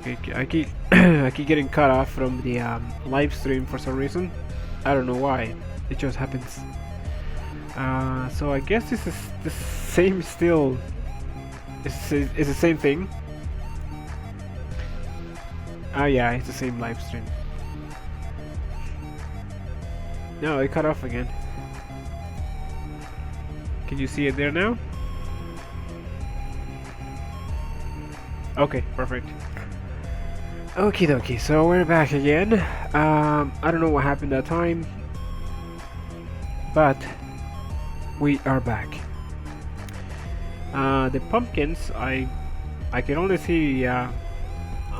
Okay, I keep I keep getting cut off from the live stream for some reason. I don't know why. It just happens. So I guess this is the same still. It's the same thing. Ah, yeah, it's the same live stream. No, it cut off again. Can you see it there now? Okay, perfect. Okie dokie, so we're back again. I don't know what happened that time, but we are back. The pumpkins, I can only see a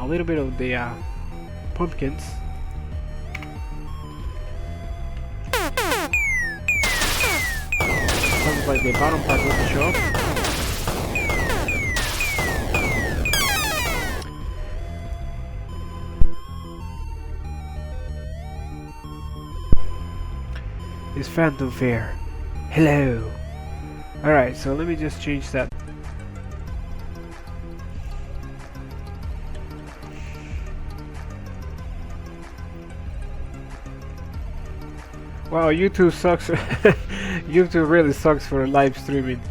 little bit of the pumpkins. Sounds like the bottom part doesn't show up. It's Phantom Fair. Hello. Alright, so let me just change that. Wow, YouTube sucks. YouTube really sucks for live streaming.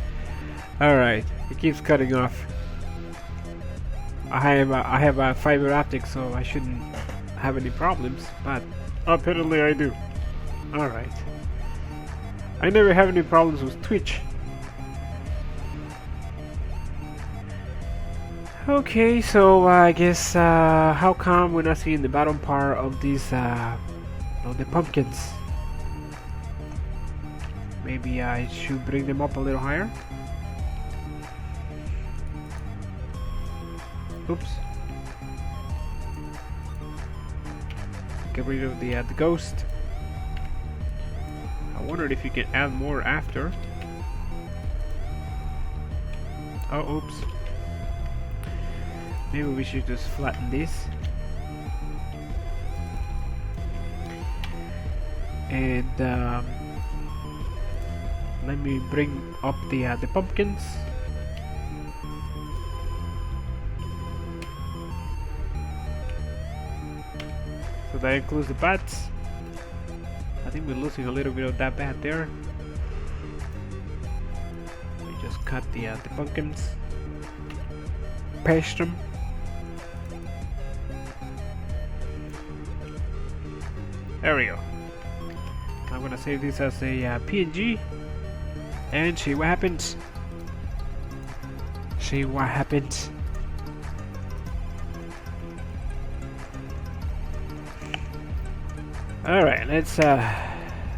Alright, it keeps cutting off. I have a fiber optic, so I shouldn't have any problems, but apparently I do. Alright. I never have any problems with Twitch. Okay, so I guess how come we're not seeing the bottom part of these of the pumpkins? Maybe I should bring them up a little higher. Oops. Get rid of the ghost. I wondered if you can add more after. Oh, oops. Maybe we should just flatten this. And let me bring up the pumpkins. So that includes the bats. I think we're losing a little bit of that bat there. We just cut the pumpkins, paste them. There we go. I'm gonna save this as a PNG and see what happens. See what happens. Alright, let's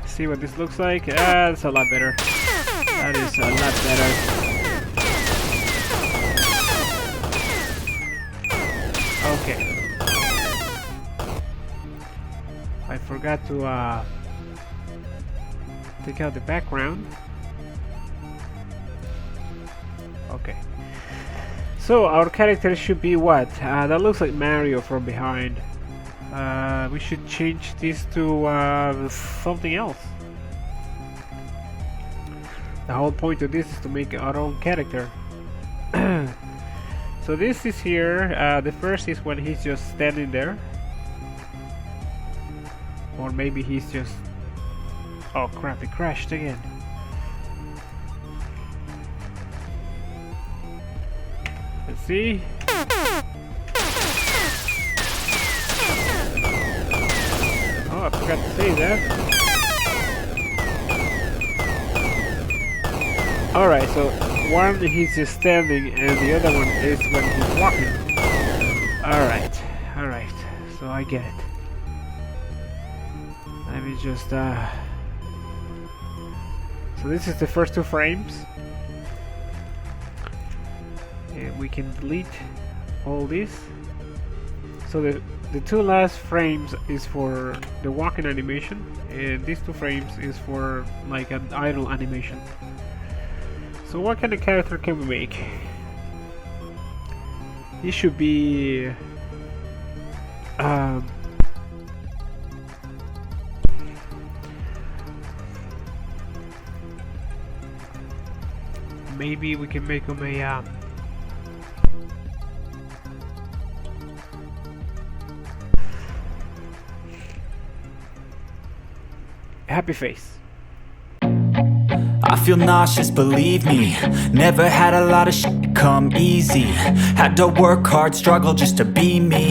see what this looks like. That's a lot better. That is a lot better. Okay. I forgot to take out the background. Okay. So our character should be what? That looks like Mario from behind. We should change this to something else. The whole point of this is to make our own character. So this is here. The first is when he's just standing there. Or maybe he's just... Oh crap, it crashed again. Let's see. Oh, I forgot to say that. Alright, so one he's just standing and the other one is when he's walking. Alright, alright, so I get it. Let me just so this is the first two frames. And we can delete all this. So the two last frames is for the walking animation, and these two frames is for like an idle animation. So what kind of character can we make? He should be maybe we can make him a happy face. I feel nauseous, believe me. Never had a lot of shit come easy. Had to work hard, struggle just to be me.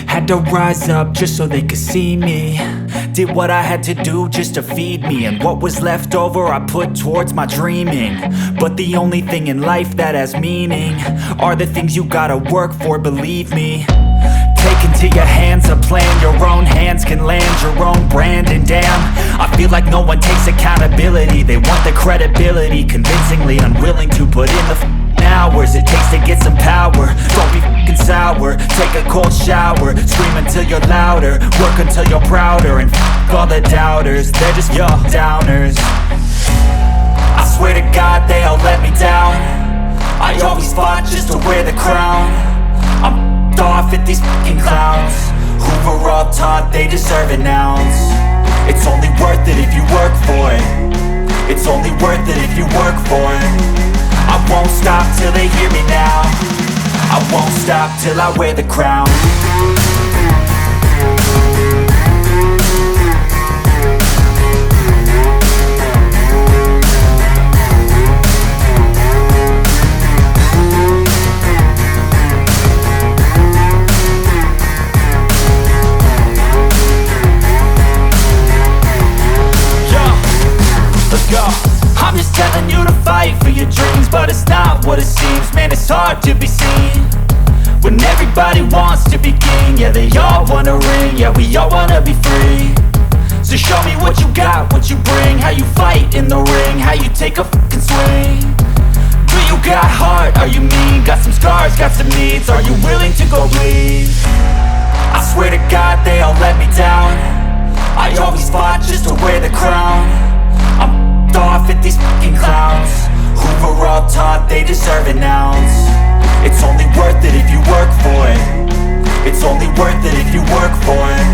Had to rise up just so they could see me. Did what I had to do just to feed me. And what was left over I put towards my dreaming. But the only thing in life that has meaning are the things you gotta work for, believe me. Take into your hands a plan. Your own hands can land your own brand. And damn, I feel like no one takes accountability. They want the credibility, convincingly unwilling to put in the hours it takes to get some power. Don't be f***ing sour. Take a cold shower. Scream until you're louder. Work until you're prouder. And f*** all the doubters, they're just your downers. I swear to God they all let me down. I always fought just to wear the crown. I'm off at these fucking clowns who were all taught they deserve an ounce. It's only worth it if you work for it. It's only worth it if you work for it. I won't stop till they hear me now. I won't stop till I wear the crown. I'm just telling you to fight for your dreams, but it's not what it seems. Man, it's hard to be seen when everybody wants to be king. Yeah, they all wanna ring, yeah, we all wanna be free. So show me what you got, what you bring. How you fight in the ring, how you take a fucking swing. Do you got heart, are you mean? Got some scars, got some needs, are you willing to go bleed? I swear to God they all let me down. I always fought just to wear the crown. I'm off at these fucking clowns who were all taught they deserve an ounce. It's only worth it if you work for it. It's only worth it if you work for it.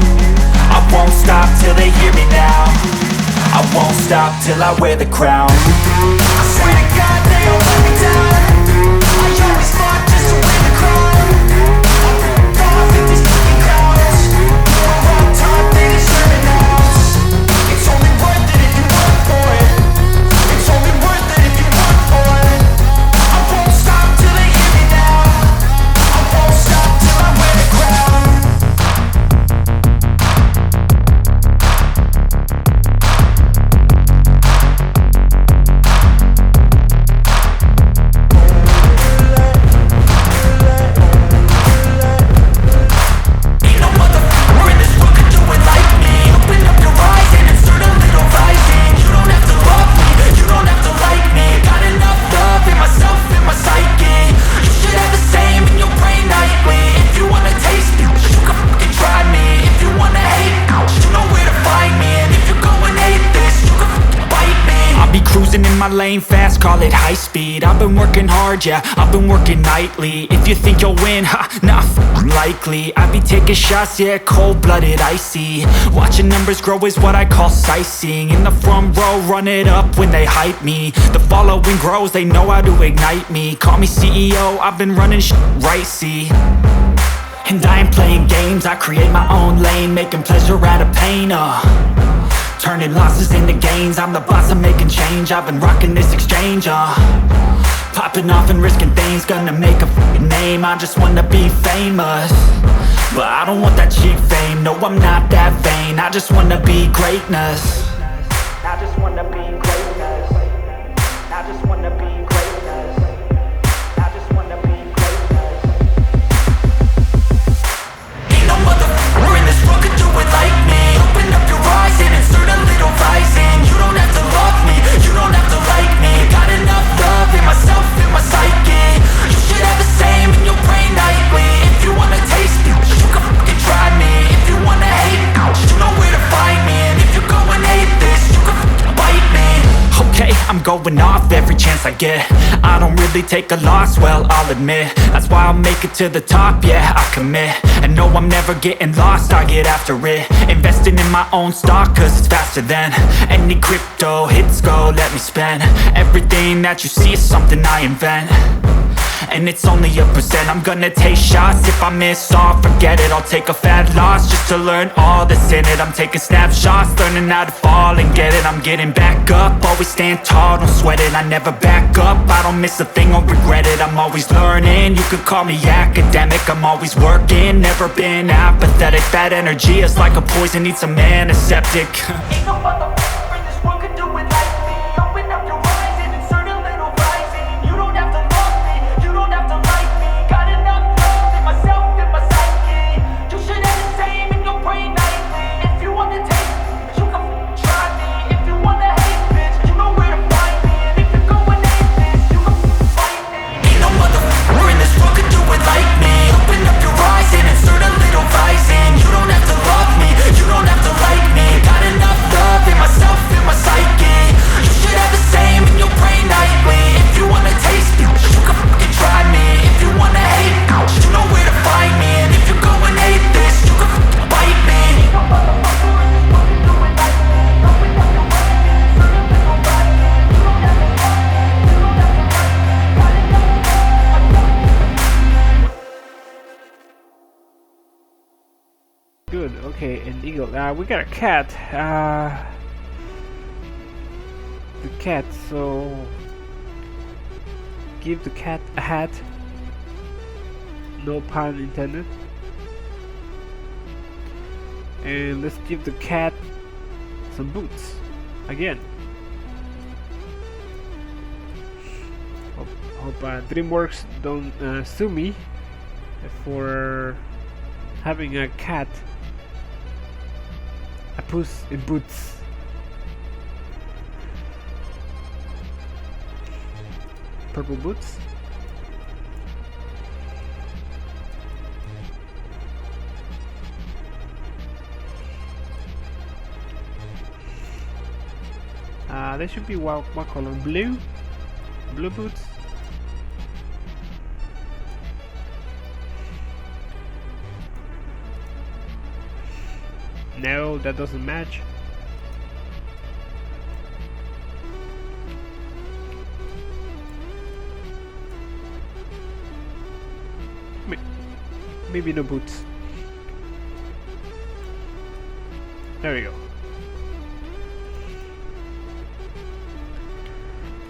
I won't stop till they hear me now. I won't stop till I wear the crown. I swear to God they all let me down. I always fought just to wear the crown. I'm off at these fucking clowns who were all taught they deserve an ounce. It's only worth it if you work for it. It's only worth it if you work for it. I won't stop till they hear me now. I won't stop till I wear the crown. Ain't no motherfucker in this world could do it like me. Open up your eyes and insert a little rising. You don't have to love me, you don't have to like me. Got enough love in myself, in my psyche. You should have the same in your brain nightly. If you wanna taste me, you can fucking try me. If you wanna hate, you know where to find me. And if you go and hate this, you can fucking bite me. I'll be cruising in my lane fast, call it high speed. I've been working hard, yeah, I've been working nightly. If you think you'll win, ha, nah, likely. I be taking shots, yeah, cold-blooded, icy. Watching numbers grow is what I call sightseeing. In the front row, run it up when they hype me. The following grows, they know how to ignite me. Call me CEO, I've been running shit right, see. And I ain't playing games, I create my own lane. Making pleasure out of pain, turning losses into gains. I'm the boss, I'm making change. I've been rocking this exchange, popping off and risking things. Gonna make a f***ing name, I just wanna be famous. But I don't want that cheap fame, no I'm not that vain. I just wanna be greatness. I just wanna be greatness. I just wanna be greatness. I just wanna be greatness. Ain't no motherfucker in this world could do it like me. Open up your eyes and insert a little rising. You don't have to love me, you don't have to like me. Got enough love in myself, in my psyche. You should have the same in your brain nightly. If you wanna taste me, you can fucking try me. If you wanna hate, you know where to find me. And if you go and hate this, you can fucking bite me. Okay, I'm going off every chance I get. I don't really take a loss, well, I'll admit. That's why I'll make it to the top, yeah, I commit. And no, I'm never getting lost, I get after it. Investing in my own stock, cause it's faster than any crypto hits go, let me spend. Everything that you see is something I invent. and it's only a percent. I'm gonna take shots, if I miss all, forget it. I'll take a fat loss just to learn all that's in it. I'm taking snapshots, learning how to fall and get it. I'm getting back up, always stand tall, don't sweat it. I never back up, I don't miss a thing or regret it. I'm always learning, you could call me academic. I'm always working, never been apathetic. Bad energy is like a poison, needs some antiseptic. Ain't no motherfucker in this world could do it like me. Open up your eyes and insert a little rising. You don't have to love me, you don't have to like me. Got enough love in myself, in my psyche. You should have the same in your brain nightly. If you want to taste me, you can try me. If you want to hate, bitch, you know where to find me. And if you're going aimless, you can fight me. Ain't no motherfucker in this world could do it like me. Open up your eyes and insert a little rising. You don't have to love me, you don't have to like me. Got enough love in myself, in my psyche. You should have the same in your brain nightly. If you wanna taste me, you can fucking try me. If you wanna hate, you know where to find me. And if you're going hate this, you can fucking bite me. Ain't no motherfucker in this world can do it like me. Open up your eyes and insert a little rising. You don't have to love me, you don't have to like me. Got enough love. Good. Okay, an eagle. We got a cat. The cat. So give the cat a hat. No pun intended. And let's give the cat some boots again. Hope DreamWorks don't sue me for having a cat, a puss in boots. Purple boots. They should be what color? Blue? Blue boots? No, that doesn't match. Maybe no boots. There we go.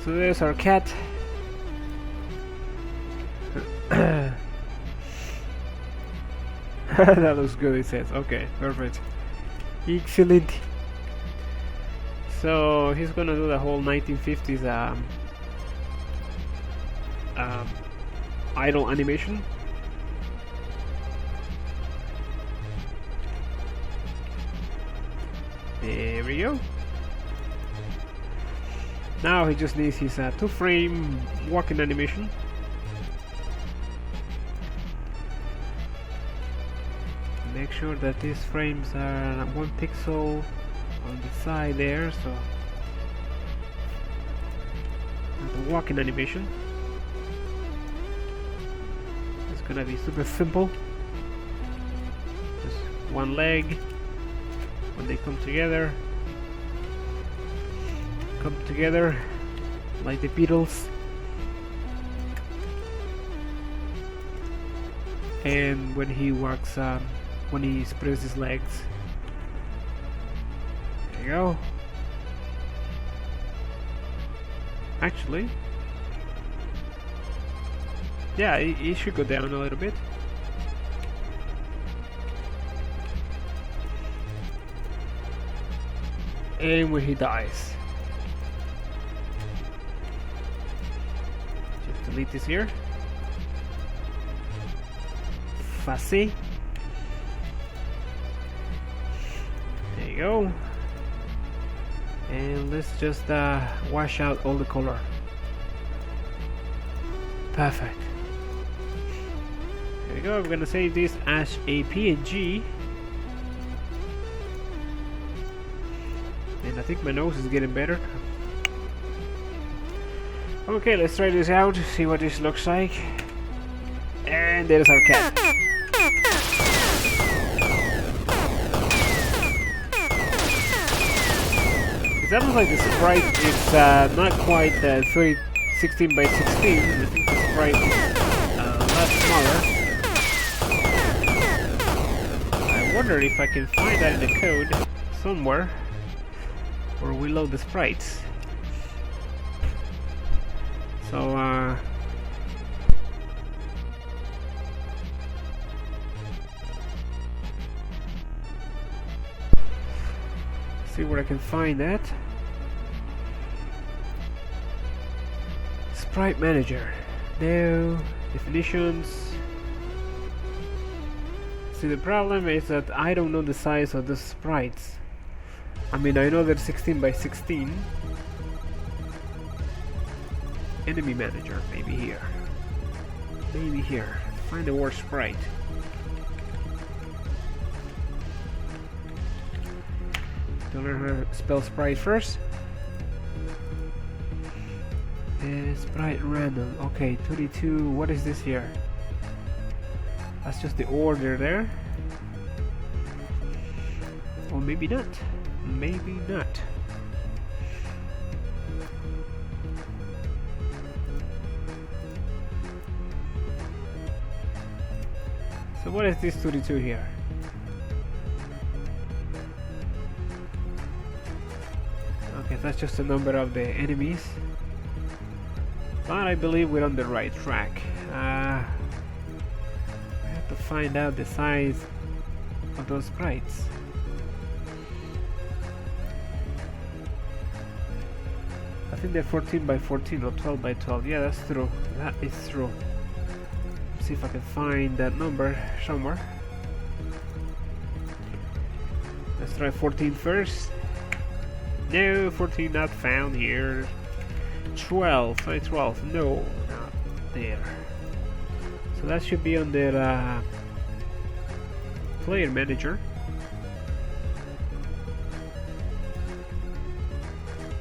So there's our cat. That looks good, it says. Okay, perfect. Excellent. So he's gonna do the whole 1950s idle animation. There we go. Now he just needs his 2-frame walking animation. Make sure that these frames are 1 pixel on the side there, so the walking animation is gonna be super simple. Just one leg. When they come together like the Beatles, and when he walks, when he spreads his legs, there you go. Actually, yeah, he should go down a little bit. And when he dies, just delete this here. Fussy. There you go. And let's just wash out all the color. Perfect. There we go. I'm gonna save this as a PNG. And I think my nose is getting better. Okay, let's try this out, see what this looks like. And there's our cat. It sounds like the sprite is not quite 16 by 16. I think the sprite is lot smaller. I wonder if I can find that in the code somewhere where we load the sprites. So see where I can find that. Sprite Manager. No definitions. See, the problem is that I don't know the size of the sprites. I mean, I know they're 16 by 16. Enemy Manager, maybe here. Maybe here. Find the word sprite. To learn how to spell sprite first. Sprite random. Okay, 32. What is this here? That's just the order there. Or maybe not. Maybe not. So what is this 32 here? Okay, that's just the number of the enemies. But I believe we're on the right track. I have to find out the size of those sprites. I think they're 14 by 14 or 12 by 12. Yeah, that's true. That is true. Let's see if I can find that number somewhere. Let's try 14 first. No, 14 not found here. 12, try 12. No, not there. So that should be under Player Manager.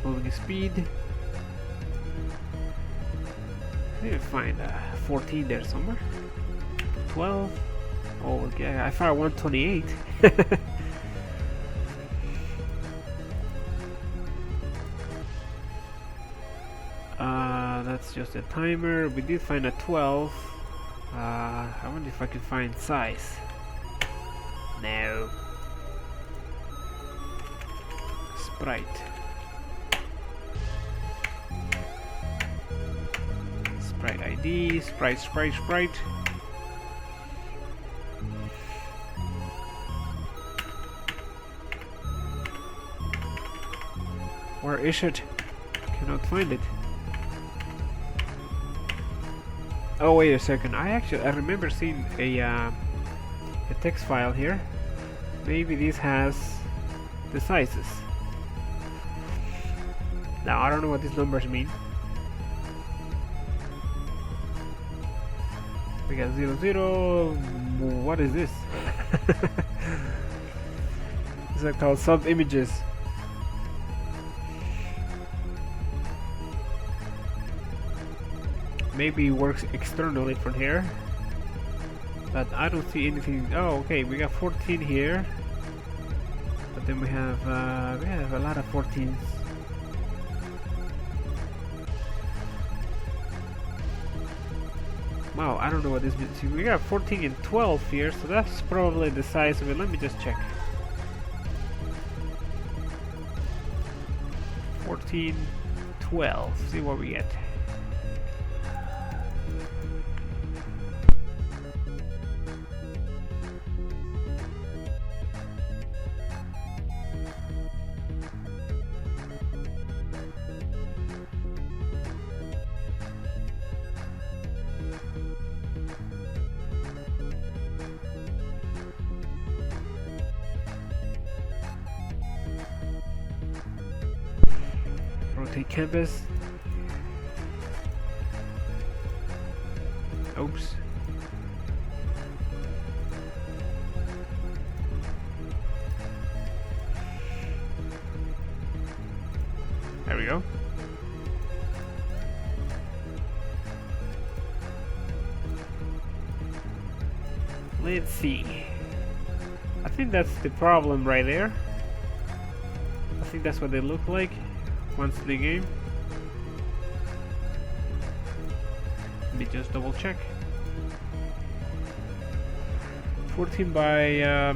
Moving speed. I need to find 14 there somewhere. 12. Oh, okay, I found 128. That's just a timer. We did find a 12. I wonder if I can find size. No. Sprite. Sprite ID. Sprite. Where is it? Cannot find it. Oh, wait a second. I remember seeing a text file here. Maybe this has the sizes. Now I don't know what these numbers mean. We got 00. What is this? These are called sub images. Maybe it works externally from here, but I don't see anything. Oh, okay, we got 14 here, but then we have a lot of 14s. Wow, I don't know what this means. See, we got 14 and 12 here, so that's probably the size of it. Let me just check. 14, 12. See what we get. Rotate canvas. Oops. There we go. Let's see. I think that's the problem right there. I think that's what they look like once in the game. Let me just double check. 14 by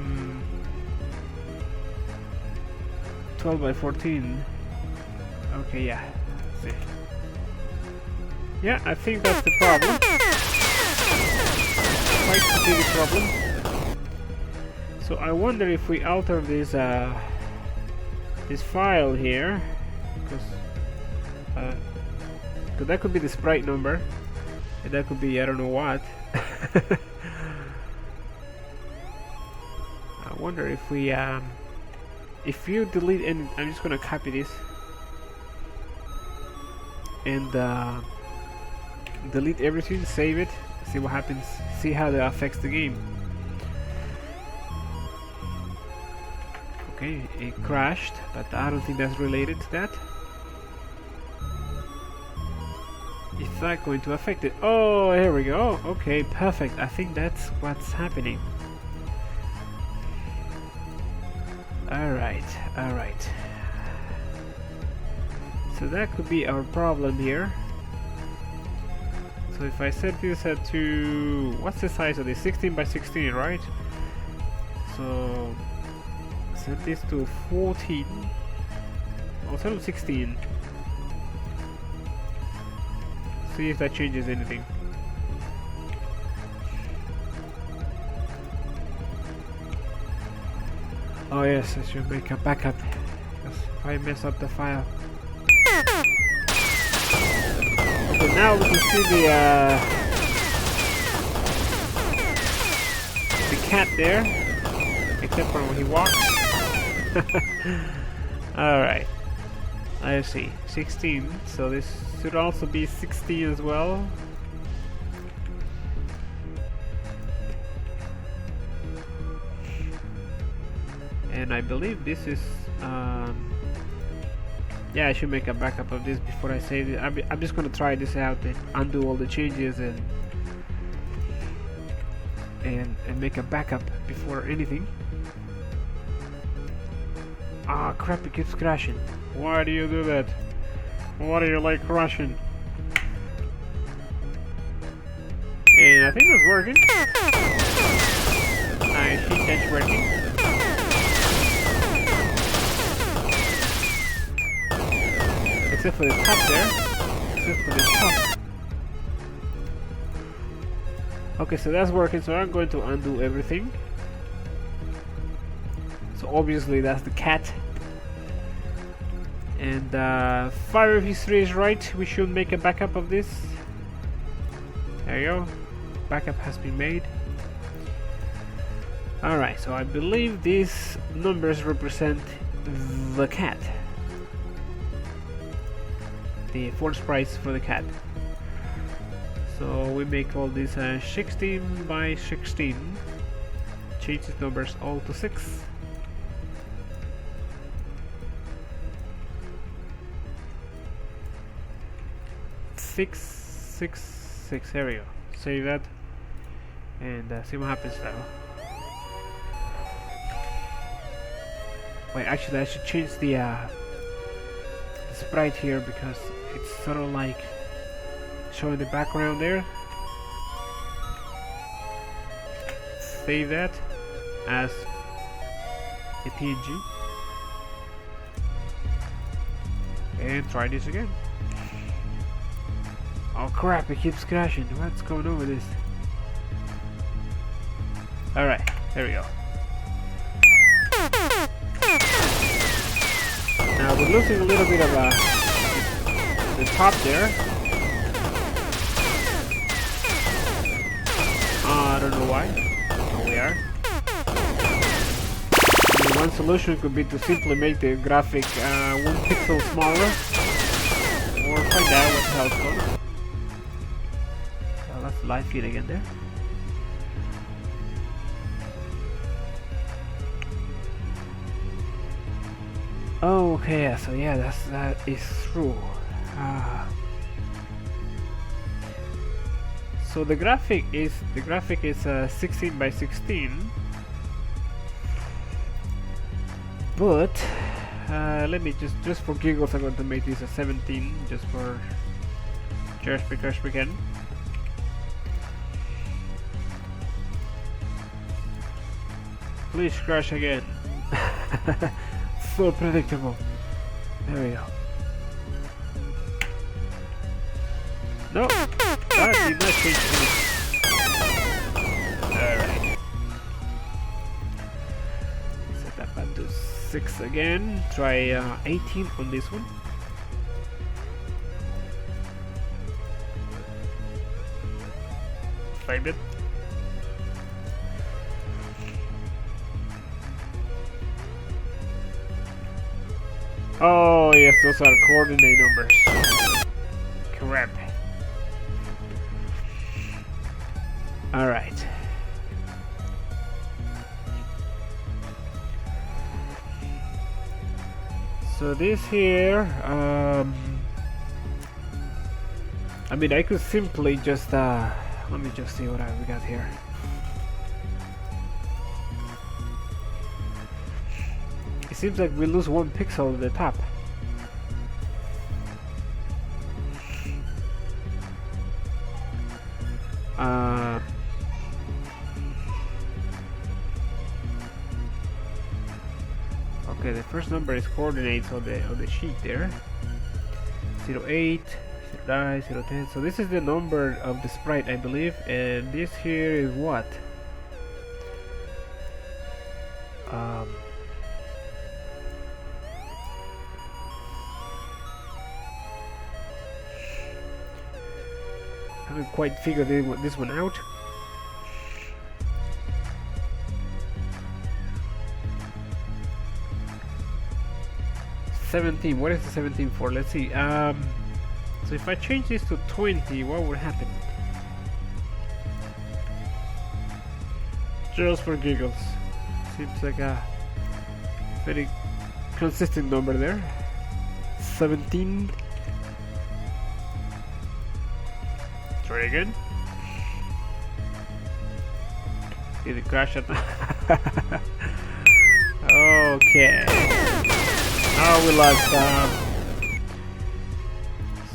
12 by 14. Okay, yeah. Let's see. Yeah, I think that's the problem. Quite a big problem. So I wonder if we alter this this file here, because that could be the sprite number, and that could be I don't know what. I wonder if we if you delete, and I'm just gonna copy this and delete everything, save it, see what happens, see how that affects the game. Okay, it crashed, but I don't think that's related to that. Is that going to affect it? Oh, here we go. Okay, perfect. I think that's what's happening. Alright, alright. So that could be our problem here. So if I set this to... what's the size of this? 16 by 16, right? So... set this to 14. I'll set to 16. See if that changes anything. Oh yes, I should make a backup, because if I mess up the file. Okay, now we can see the cat there, except for when he walks. Alright, I see, 16, so this should also be 16 as well. And I believe this is yeah, I should make a backup of this before I save it. I'm just gonna try this out and undo all the changes and make a backup before anything. Ah, crap, it keeps crashing. Why do you do that? Why do you like crashing? And I think that's working. I think that's working. Except for the top there. Except for the top. Okay, so that's working, so I'm going to undo everything. So obviously that's the cat. And Fire History is right, we should make a backup of this. There you go. Backup has been made. Alright, so I believe these numbers represent the cat. The 4 sprites for the cat. So we make all these 16 by 16. Change these numbers all to 6. Six, 6, 6. There we go. Save that and see what happens now. Wait, actually I should change the sprite here because it's sort of like showing the background there. Save that as a PNG and try this again. Oh crap, it keeps crashing. What's going on with this? Alright, there we go. Now we're losing a little bit of the top there. I don't know why. Oh, we are. And one solution could be to simply make the graphic 1 pixel smaller, or find out what the hell's going on. Well, that's live feed again there. Oh, okay, so yeah, that is true. So the graphic is 16 by 16, but let me just for giggles I'm going to make this a 17 just because we can. Please crash again. So predictable. There we go. No, that did not change anything. Alright. Set that back to 6 again. Try 18 on this one. Save it. Oh yes, those are coordinate numbers. Crap. Alright. So this here, I mean, I could simply just, let me just see what we got here. It seems like we lose 1 pixel at the top. Okay, the first number is coordinates on the sheet there. 08, 09, 010. So this is the number of the sprite, I believe, and this here is what? Haven't quite figured this one out. $17. What is the 17 for? Let's see. So if I change this to 20, what would happen? Just for giggles. Seems like a very consistent number there. 17. Try again. Did it crash at Okay. Now we lost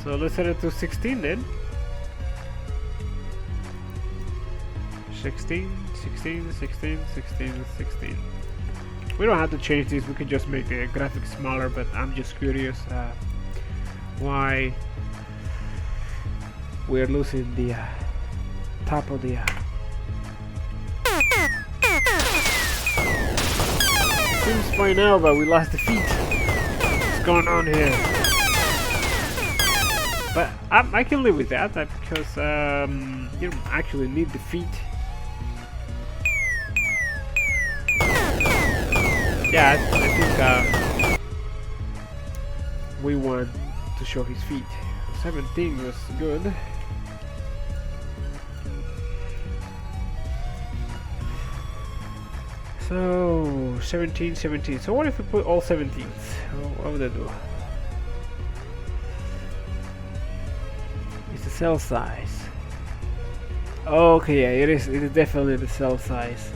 so let's set it to 16 then. 16, 16, 16, 16, 16. We don't have to change this, we can just make the graphics smaller, but I'm just curious why we're losing the top of the seems fine now, but we lost the feet. What's going on here? But I can live with that because you don't actually need the feet. Yeah, I think we want to show his feet. 17 was good. So 17, 17. So what if we put all 17s? What would that do? It's the cell size. Okay, yeah, it is definitely the cell size.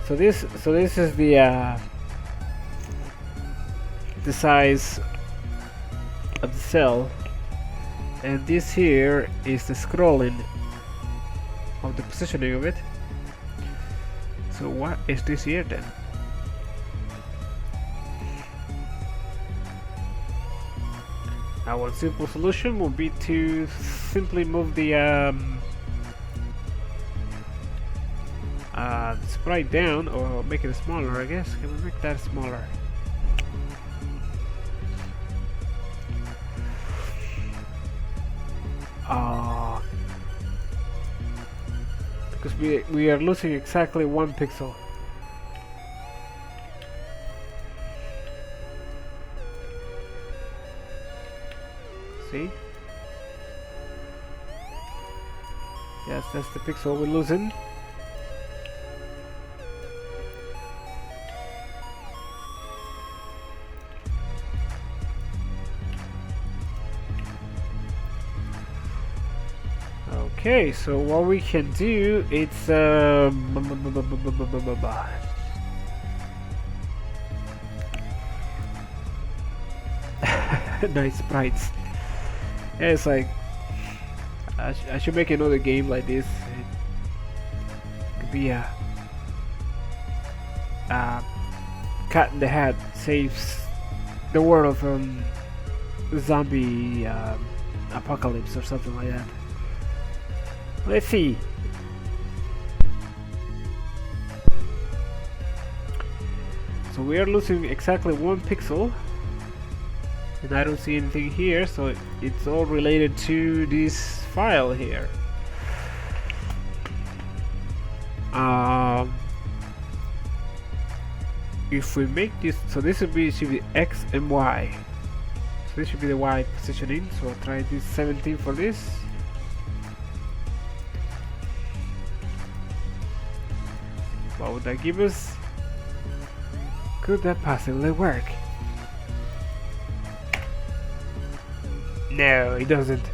So this is the size of the cell, and this here is the scrolling of the positioning of it. So what is this here then? One simple solution would be to simply move the sprite down, or make it smaller, I guess. Can we make that smaller? Because we are losing exactly 1 pixel. See? Yes, that's the pixel we're losing. Okay, so what we can do, it's nice sprites. Yeah, it's like I should make another game like this. be a cat in the hat saves the world from zombie apocalypse or something like that. Let's see. So we are losing exactly 1 pixel, and I don't see anything here, so it's all related to this file here. If we make this, so this should be X and Y. So this should be the Y positioning. So I'll try this 17 for this. What would that give us? Could that possibly work? No, it doesn't.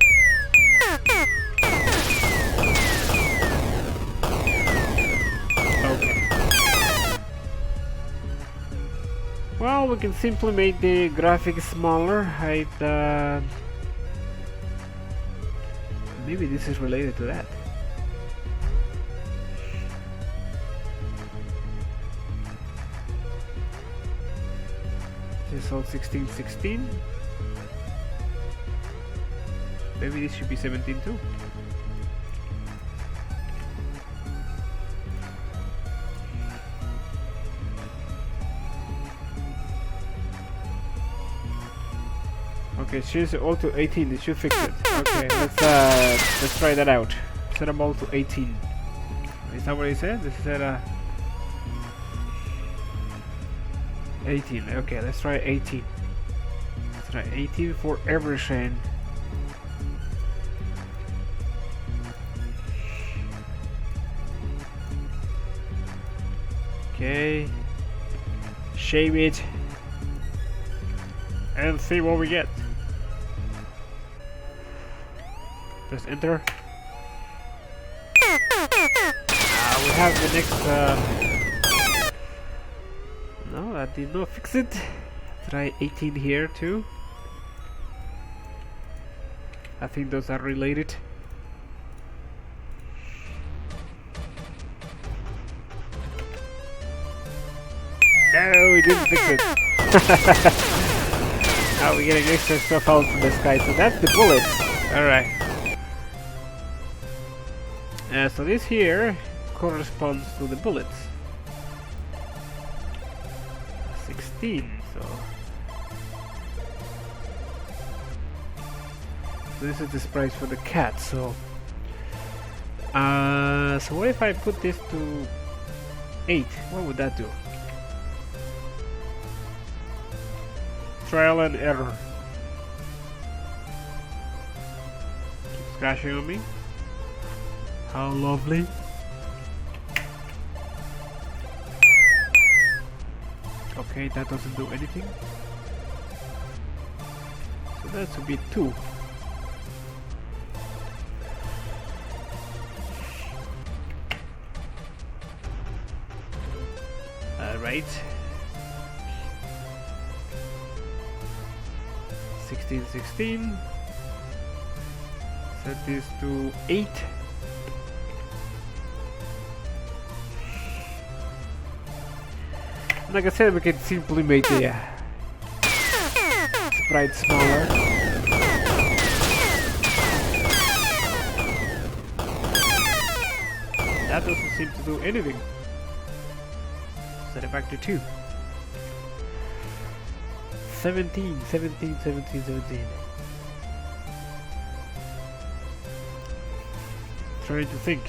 Well, we can simply make the graphics smaller. Maybe this is related to that. This is all 16:16. Maybe this should be 17 too. Okay, change it all to 18. This should fix it. Okay, let's try that out. Set them all to 18. Is that what he said? This said 18. Okay, let's try 18. Let's try 18 for everything. Okay, shave it and see what we get. Press enter. We have the next. No, that did not fix it. Try 18 here too. I think those are related. No, we didn't fix it. Now we're getting extra stuff out from this guy. So that's the bullets. Alright. So this here corresponds to the bullets. 16. So this is the price for the cat. So what if I put this to 8? What would that do? Trial and error. Keeps crashing on me. How lovely. Okay, that doesn't do anything. So that should be 2. Alright. 16:16. Set this to 8. Like I said, we can simply make the sprite smaller. That doesn't seem to do anything. Set it back to 2. 17. Trying to think.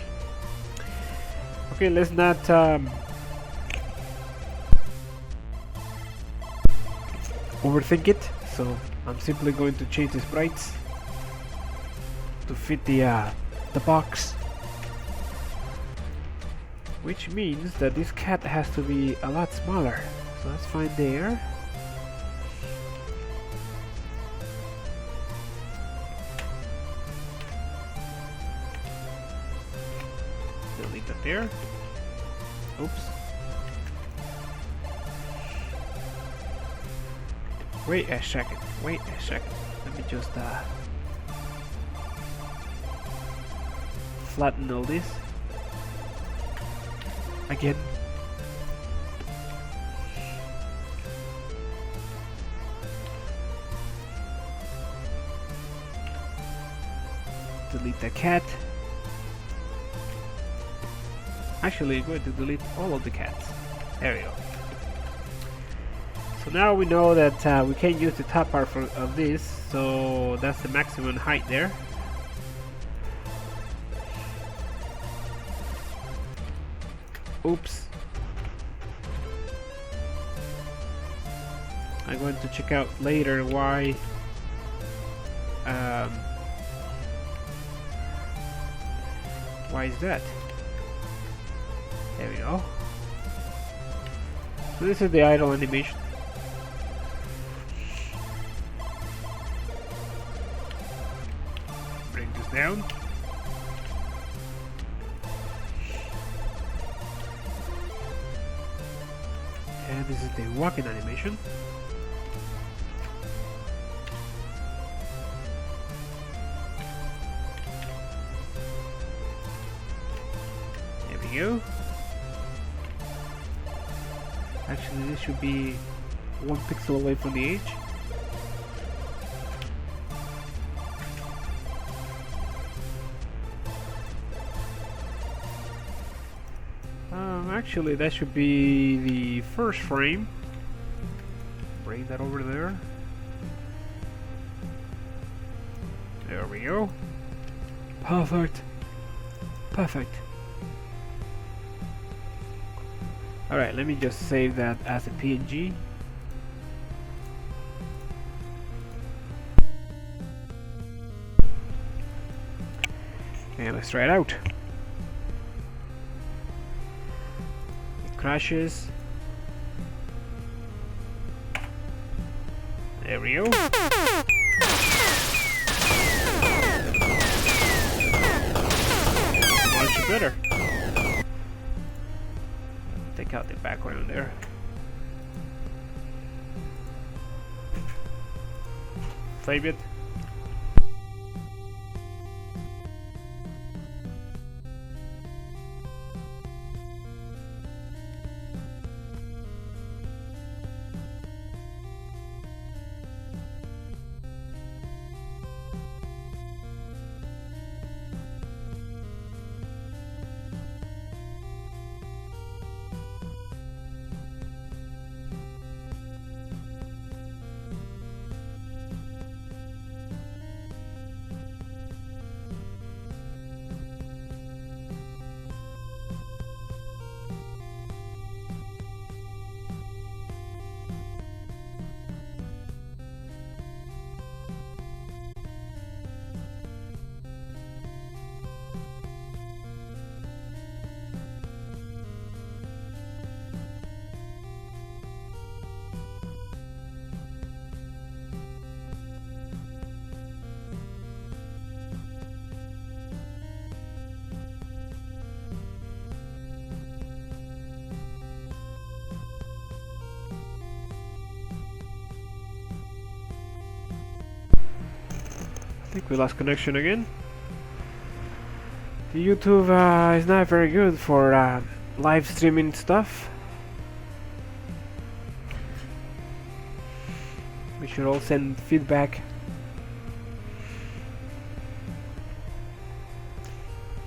Okay, let's not overthink it. So I'm simply going to change the sprites to fit the box, which means that this cat has to be a lot smaller. So that's fine there. Delete that there. Oops. Wait a second. Let me just flatten all this. again. Delete the cat. Actually, I'm going to delete all of the cats. There we go. So now we know that we can't use the top part of this, so that's the maximum height there. Oops. I'm going to check out later why is that? There we go. So this is the idle animation. Bring this down. And this is the walking animation. There we go. Actually, this should be 1 pixel away from the edge. Actually, that should be the first frame. Bring that over there. There we go. Perfect. Perfect. Alright, let me just save that as a PNG. And let's try it out. It crashes. There we go. Much better. Take out the background there. Save it. I think we lost connection again. The YouTube is not very good for live streaming stuff. We should all send feedback.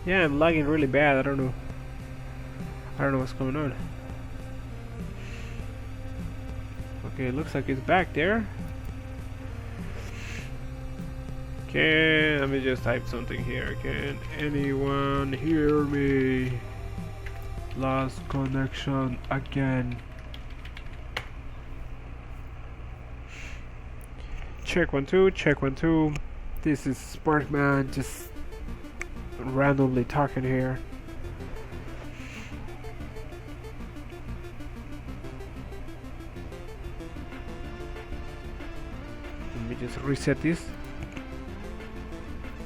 Yeah, I'm lagging really bad. I don't know what's going on. Okay, it looks like it's back there. Let me just type something here. Can anyone hear me? Lost connection again. Check 1 2, check 1 2. This is Sparkman just randomly talking here. Let me just reset this.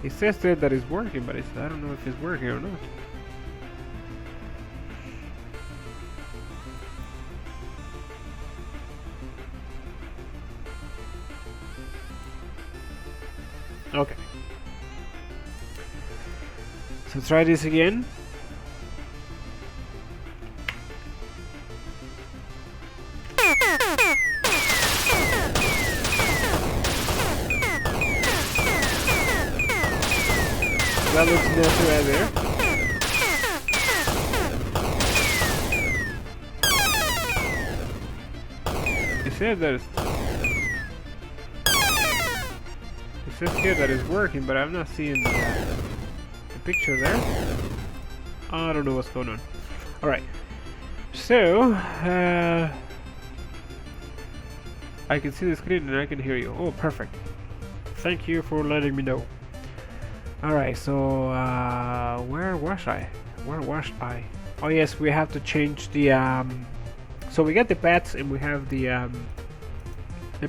It says there that it's working, but I don't know if it's working or not. Okay. So try this again. that looks not too bad there. It says that it says here that it's working, but I'm not seeing the picture there. I don't know what's going on. Alright, so I can see the screen and I can hear you. Oh, perfect. Thank you for letting me know. Alright, so where was I? Where was I? Oh yes, we have to change the so we got the bats and we have the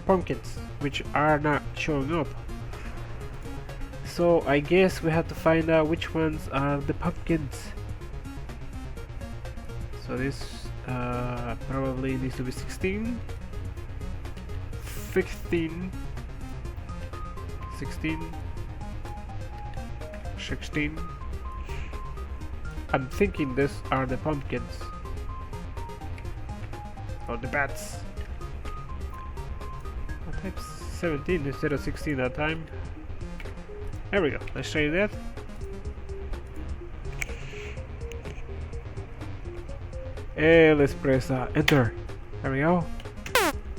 pumpkins, which are not showing up. So I guess we have to find out which ones are the pumpkins. So this probably needs to be 16, 15, 16, 16. I'm thinking these are the pumpkins. Or the bats. I typed 17 instead of 16 that time. There we go. Let's try that. And let's press enter. There we go.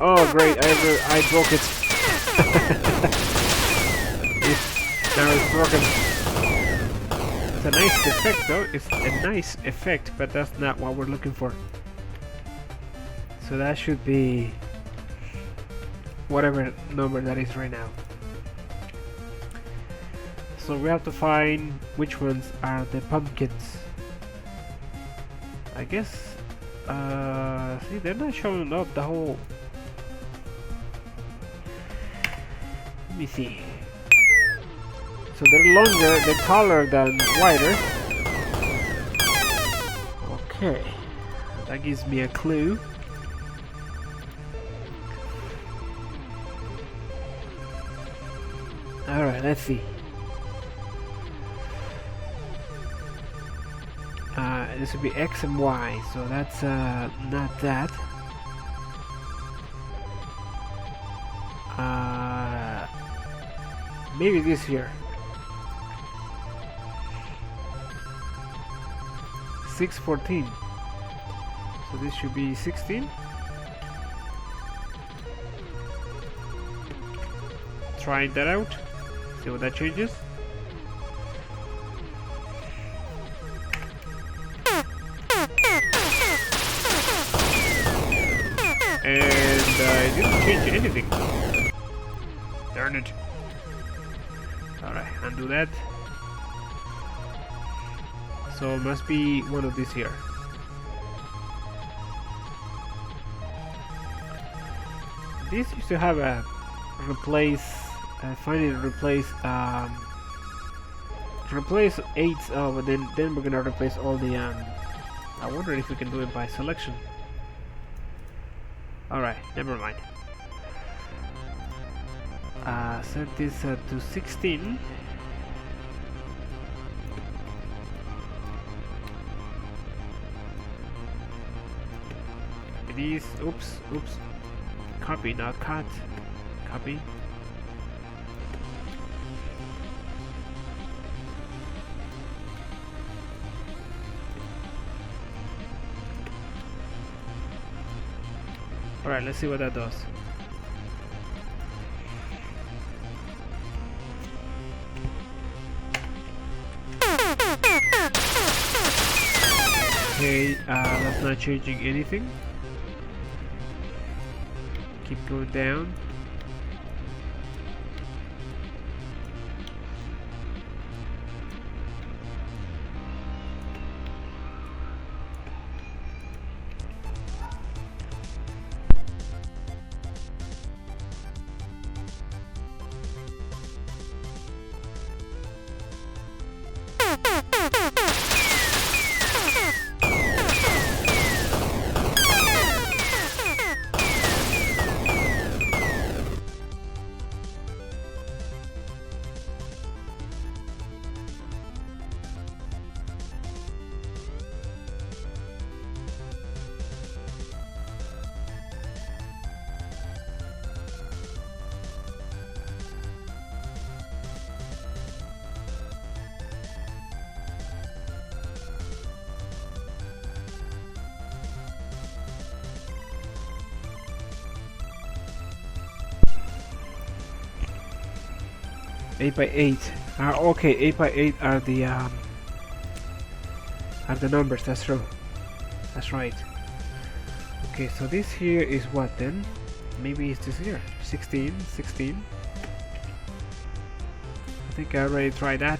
Oh great! I broke it. Now it's broken. It's a nice effect though. It's a nice effect, but that's not what we're looking for. So that should be whatever number that is right now. So we have to find which ones are the pumpkins. I guess see, they're not showing up the whole. Let me see. So they're longer, they're taller than wider. Okay, that gives me a clue. Alright, let's see. This would be X and Y, so that's not that. Maybe this here. 614. So this should be 16. Trying that out. See what that changes. And it didn't change anything. Darn it. Alright, undo that. So it must be one of these here. This used to have a replace. Finally replace 8. Oh, but then we're gonna replace all the. I wonder if we can do it by selection. Alright, never mind. Set this to 16. These, oops, copy, not cut, copy. Alright, let's see what that does. Okay, that's not changing anything. Keep going down. 8x8. Okay, 8x8 are the numbers. That's true. That's right. Okay, so this here is what then? Maybe it's this here. 16. I think I already tried that.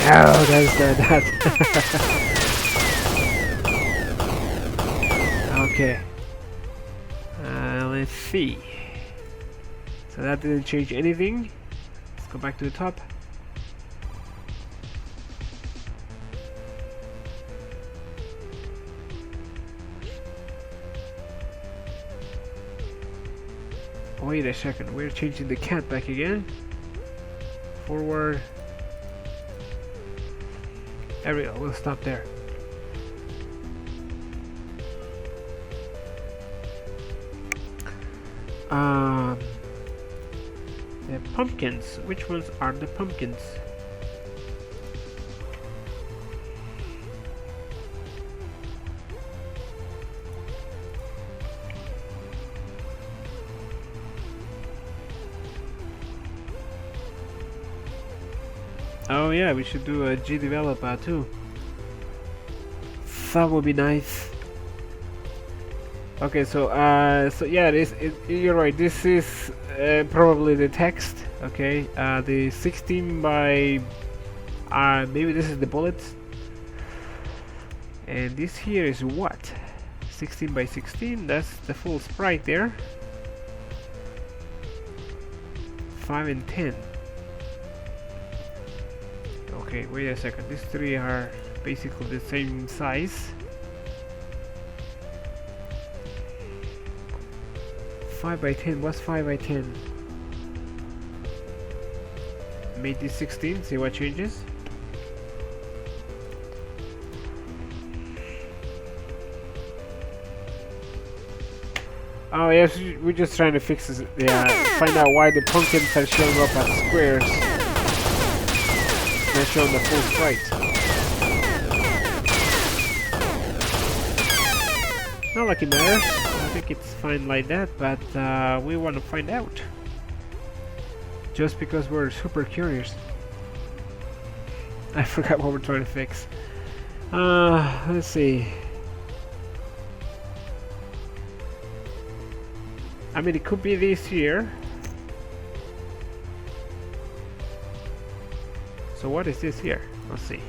No, that's not that. Okay. Let's see. So that didn't change anything. Let's go back to the top. Wait a second, we're changing the cat back again. Forward. There we go, we'll stop there. The pumpkins. Which ones are the pumpkins? Oh yeah, we should do a GDeveloper too. That would be nice. Okay, so yeah, you're right. This is probably the text. Okay, the 16 by maybe this is the bullets, and this here is what? 16 by 16. That's the full sprite there. 5 and 10. Okay, wait a second. These three are basically the same size. 5 by 10. What's 5 by 10? Made this 16. See what changes. Oh yes, we're just trying to fix this. Yeah, find out why the pumpkins are showing up as squares. They're showing the full sprite. Not like it matters. I think it's fine like that, but we want to find out. Just because we're super curious. I forgot what we're trying to fix. Let's see. I mean, it could be this here. So what is this here? Let's see.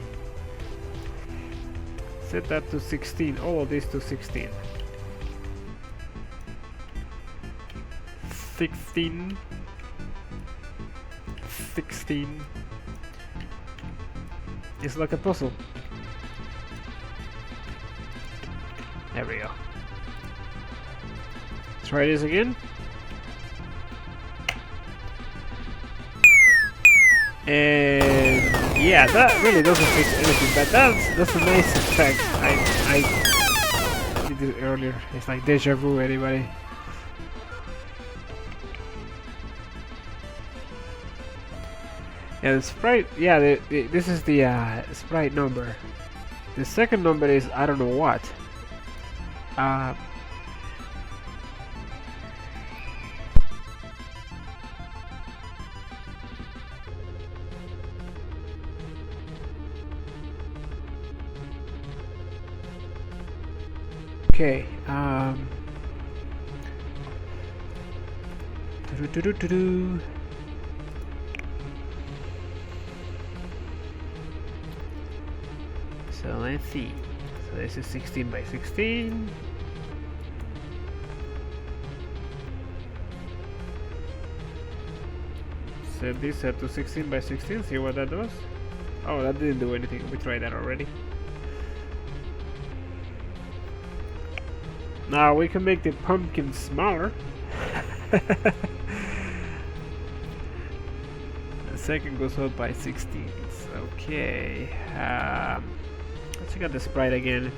Set that to 16. All of this to 16. 16. 16. It's like a puzzle. There we go. Try this again. And yeah, that really doesn't fix anything, but that's a nice effect. I did it earlier. It's like deja vu, anybody. Yeah, the sprite. Yeah, this is the sprite number. The second number is I don't know what. Okay, so let's see. So this is 16 by 16. Set this set to 16 by 16. See what that does? Oh, that didn't do anything. We tried that already. Now we can make the pumpkin smaller. The second goes up by 16. Okay. Let's check out the sprite again.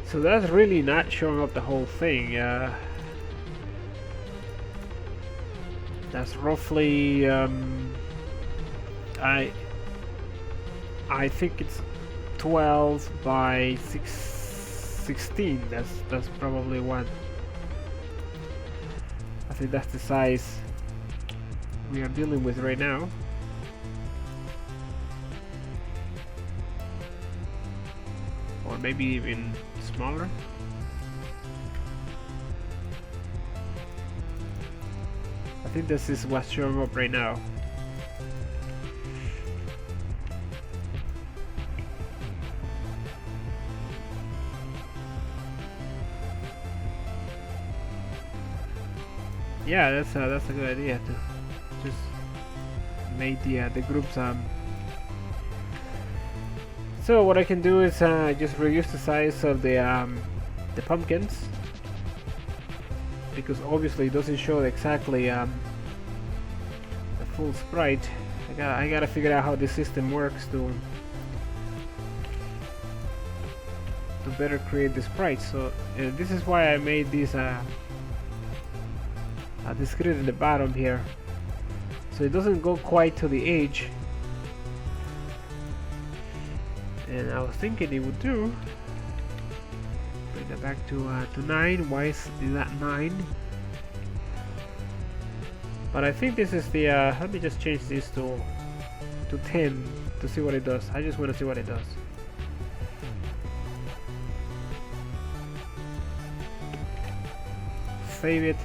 So that's really not showing up the whole thing. That's roughly I think it's 12 by 16. That's probably what. I think that's the size we are dealing with right now. Or maybe even smaller. I think this is what's showing up right now. Yeah, that's a good idea to just make the groups. So what I can do is just reduce the size of the pumpkins, because obviously it doesn't show exactly the full sprite. I gotta figure out how the system works to better create the sprites. So this is why I made this grid in the bottom here, so it doesn't go quite to the edge. And I was thinking it would do. Bring that back to 9. Why is that 9? But I think this is the. Let me just change this to 10 to see what it does. I just want to see what it does. Save it.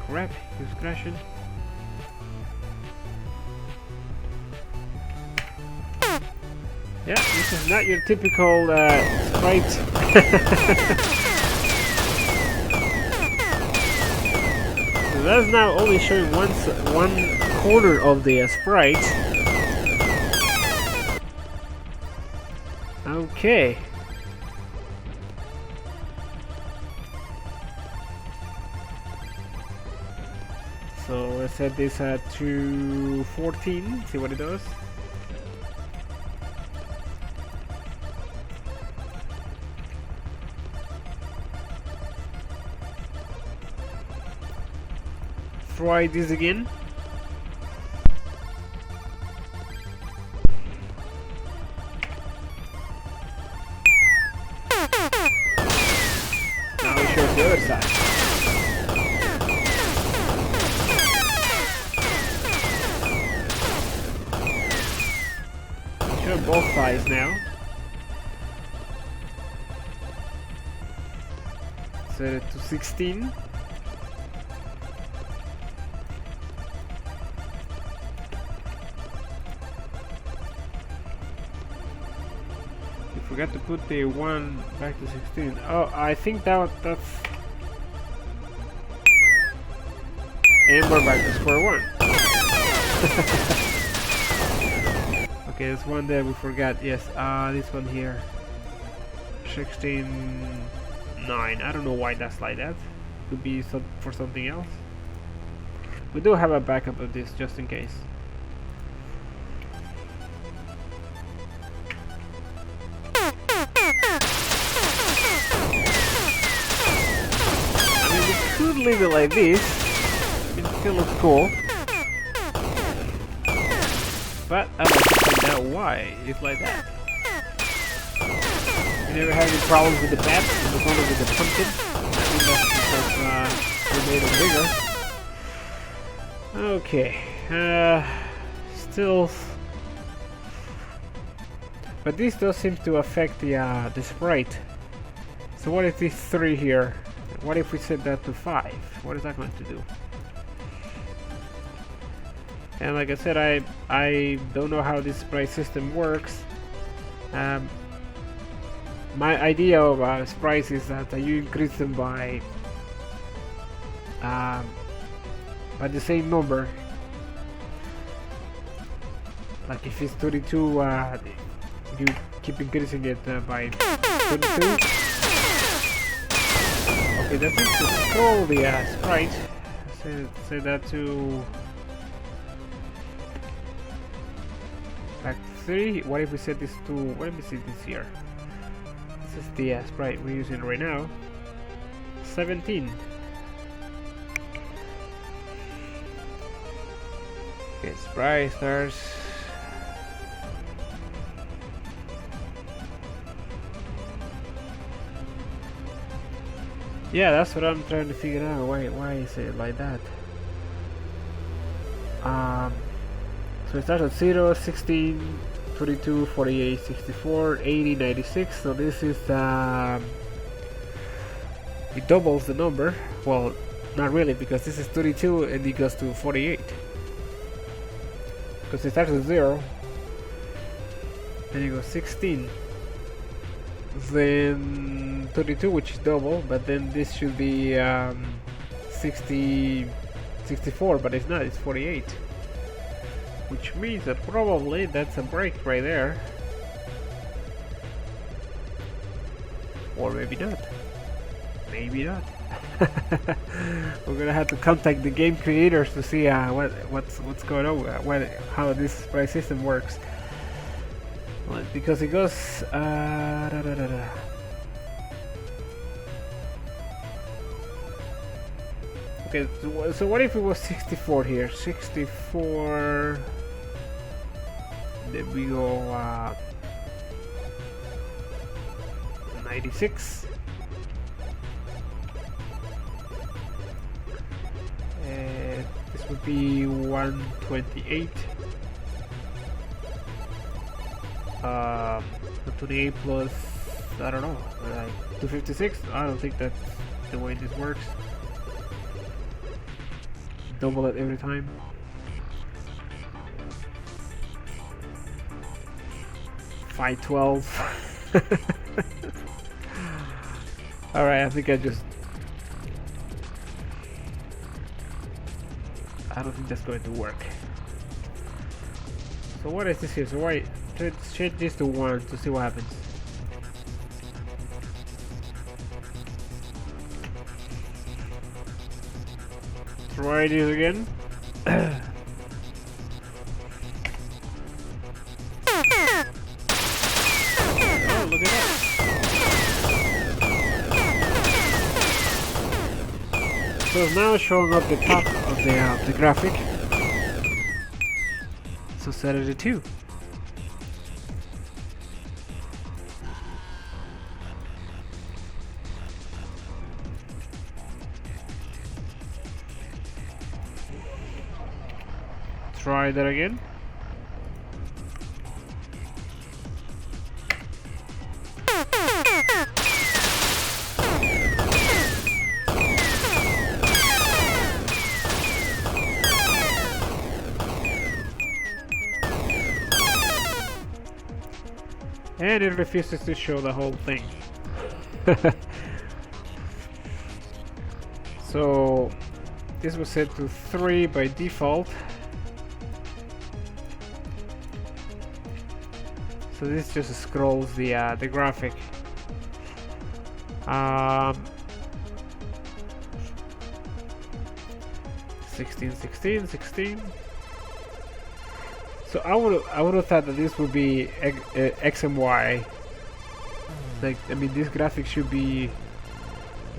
Crap, it's crashing. Yeah, this is not your typical sprite. So that's now only showing one corner of the sprite. Okay. So let's set this to 14. See what it does. Try this again. Now we show the other side. Show both sides now. Set it to 16. Forgot to put the 1 back to 16. Oh, I think that's and we're back to square one. Okay, there's one there we forgot. Yes, this one here, 16:9. I don't know why that's like that. Could be for something else. We do have a backup of this just in case. Could leave it like this. It still looks cool. But I'd like to find out why it's like that. You never had any problems with the bats, it was only with the pumpkin. I think that's because they made them bigger. Okay. Still. But this does seem to affect the sprite. So what is this 3 here? What if we set that to 5? What is that going to do? And like I said, I don't know how this sprite system works. My idea of sprites is that you increase them by the same number. Like if it's 32, you keep increasing it by 22. Okay, that seems to scroll the sprite. Say that to back 3. What if we set this to? Let me see this here. This is the sprite we're using right now. 17. Okay, sprite stars. Yeah, that's what I'm trying to figure out. Why is it like that? So it starts at 0, 16, 22, 48, 64, 80, 96. So this is it doubles the number. Well, not really, because this is 32 and it goes to 48. Because it starts at 0, then it goes 16, then 32, which is double, but then this should be 64, but it's not, it's 48. Which means that probably that's a break right there. Or maybe not. Maybe not. We're gonna have to contact the game creators to see what's going on, how this sprite system works. Well, because it goes Okay, so what if it was 64 here? 64. Then we go 96. This would be 128. 128 plus, I don't know, like 256. I don't think that's the way this works. Double it every time. $512. Alright, I think I don't think that's going to work. So what is this here? So why let's change this to 1 to see what happens. Try this again. Oh, look at that. So it's now showing up the top of the graphic. So set it to 2. Try that again. And it refuses to show the whole thing. So this was set to 3 by default. So this just scrolls the graphic. 16, 16, 16. So I would have thought that this would be X and Y. Like, I mean, this graphic should be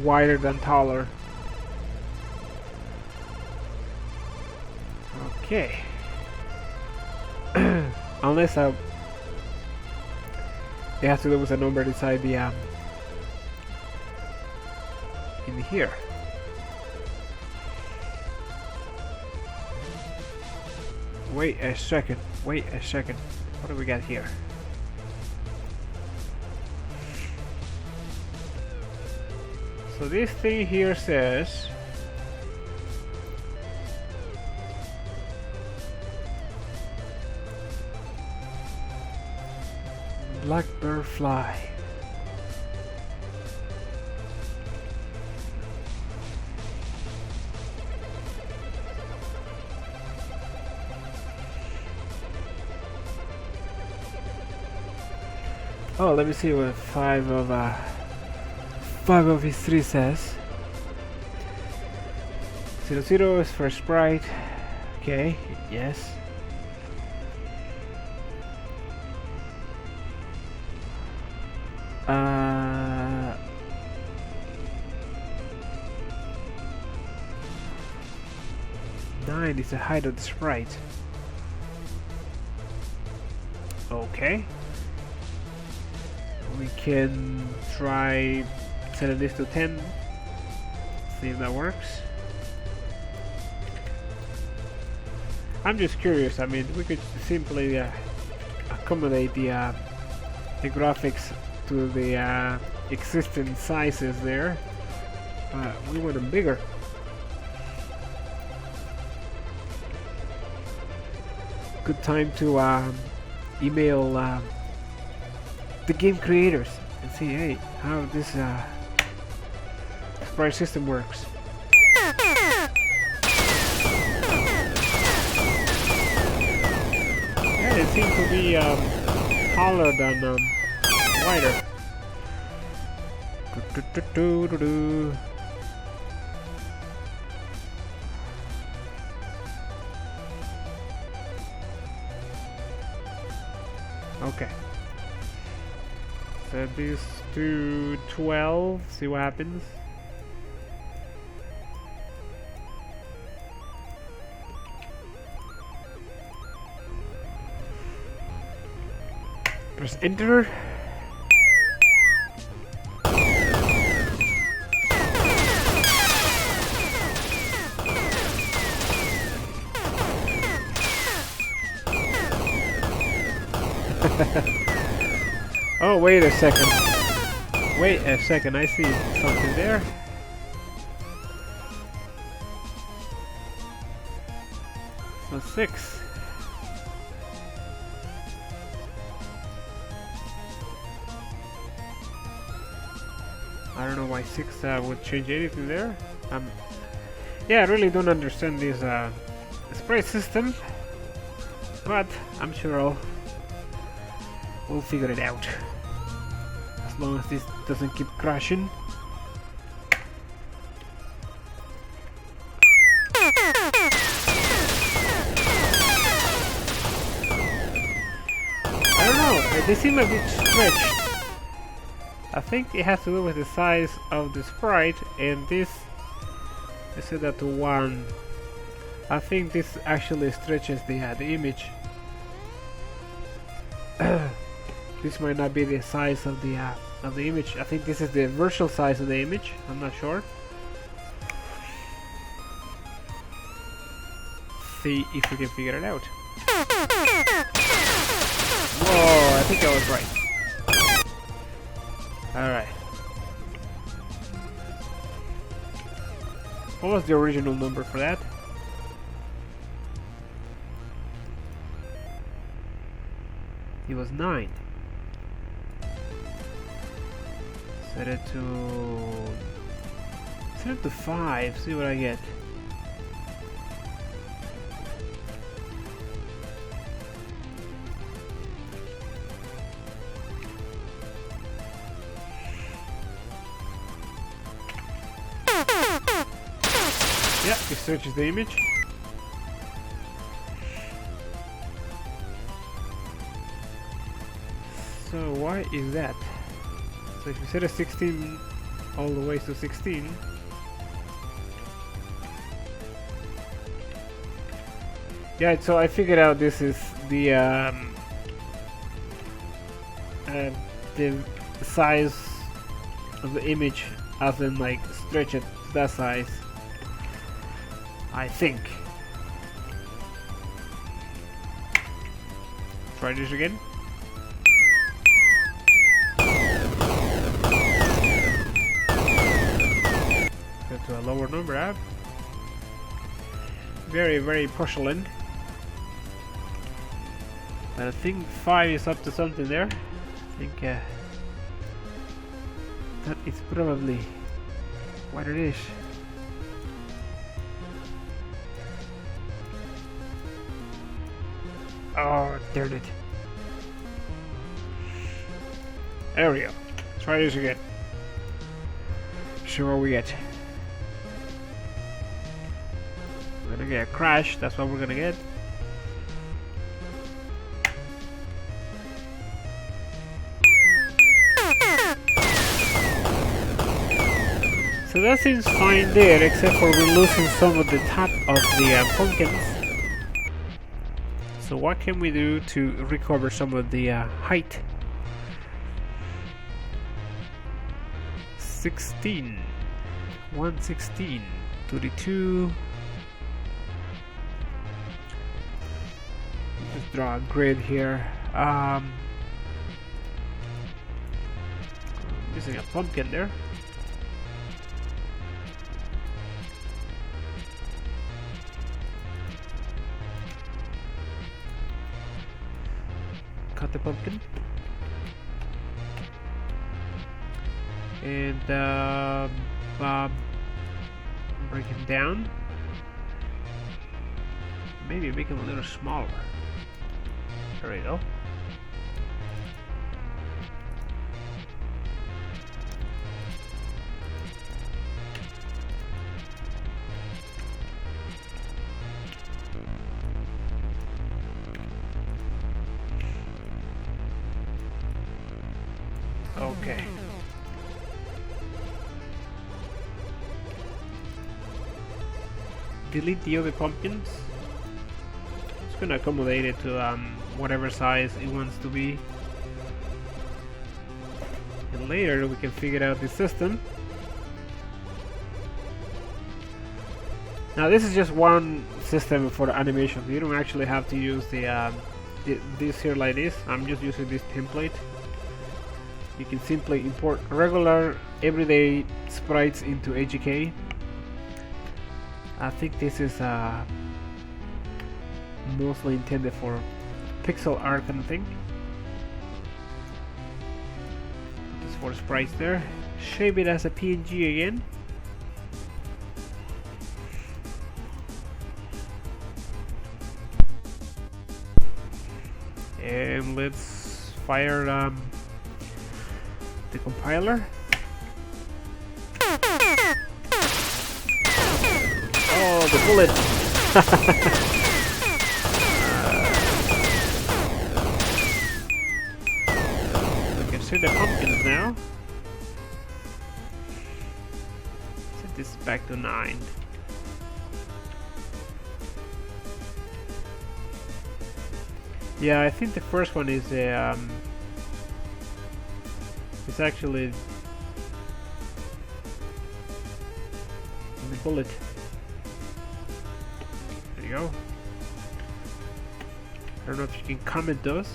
wider than taller. Okay. Unless it has to do with a number inside the in here. Wait a second. Wait a second. What do we got here? So this thing here says blackbird fly. Oh, let me see what 5 of his 3 says. 0, 0 is for sprite. Okay, yes. 10 is the height of the sprite. Okay. We can try setting this to 10. See if that works. I'm just curious. I mean, we could simply accommodate the graphics to the existing sizes there. We want them bigger. Good time to email the game creators and see, hey, how this sprite system works. Yeah, it seems to be taller than wider. Okay. Set this to 12, see what happens. Press enter. Oh, wait a second. Wait a second, I see something there. So 6. I don't know why 6 would change anything there. Yeah, I really don't understand this sprite system, but I'm sure we'll figure it out. As long as this doesn't keep crashing. I don't know, they seem a bit stretched. I think it has to do with the size of the sprite, and this, I set that to 1. I think this actually stretches the image. This might not be the size of the image. I think this is the virtual size of the image. I'm not sure. See if we can figure it out. Whoa, I think I was right. Alright. What was the original number for that? It was 9. Set it to 5, see what I get. Yeah, it searches the image. So why is that? So if you set a 16 all the way to 16, yeah, so I figured out this is the size of the image, as in like stretch it to that size, I think. Try this again. To a lower number, very, very porcelain. But I think 5 is up to something there. I think that is probably what it is. Oh, darn it. There we go. Try this again. See what we get. We're gonna get a crash, that's what we're gonna get. So that seems fine there, except for we're losing some of the top of the pumpkins. So what can we do to recover some of the height? 16, 116, 32. Just draw a grid here. Missing a pumpkin there. Cut the pumpkin. And break him down. Maybe make him a little smaller. There we go. Okay. Delete the other pumpkins. It's gonna accommodate it to whatever size it wants to be. And later we can figure out the system. Now this is just one system for animation. You don't actually have to use the this here like this. I'm just using this template. You can simply import regular everyday sprites into AGK. I think this is mostly intended for pixel art kind of thing. Just for sprites there. Shape it as a PNG again. And let's fire the compiler. Oh, the bullet! We can see the pumpkins now. Set this back to 9. Yeah, I think the first one is it's actually the bullet. There you go. I don't know if you can comment those.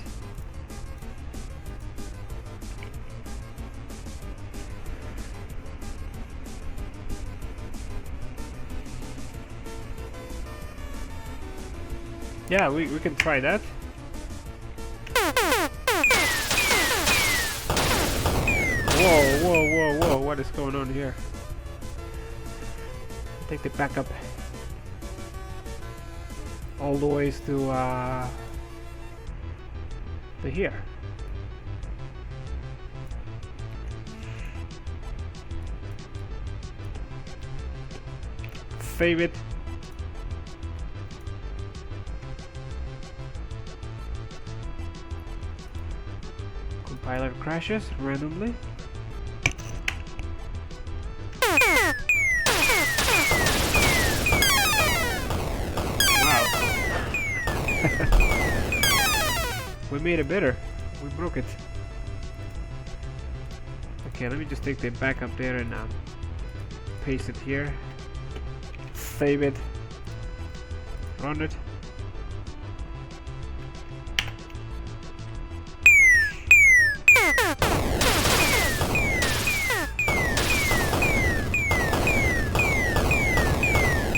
Yeah, we can try that. Whoa, whoa, whoa, whoa, what is going on here? Take the backup all the ways to here. Save it. Compiler crashes randomly. We made it better. We broke it. Okay, let me just take the backup there and paste it here. Save it. Run it.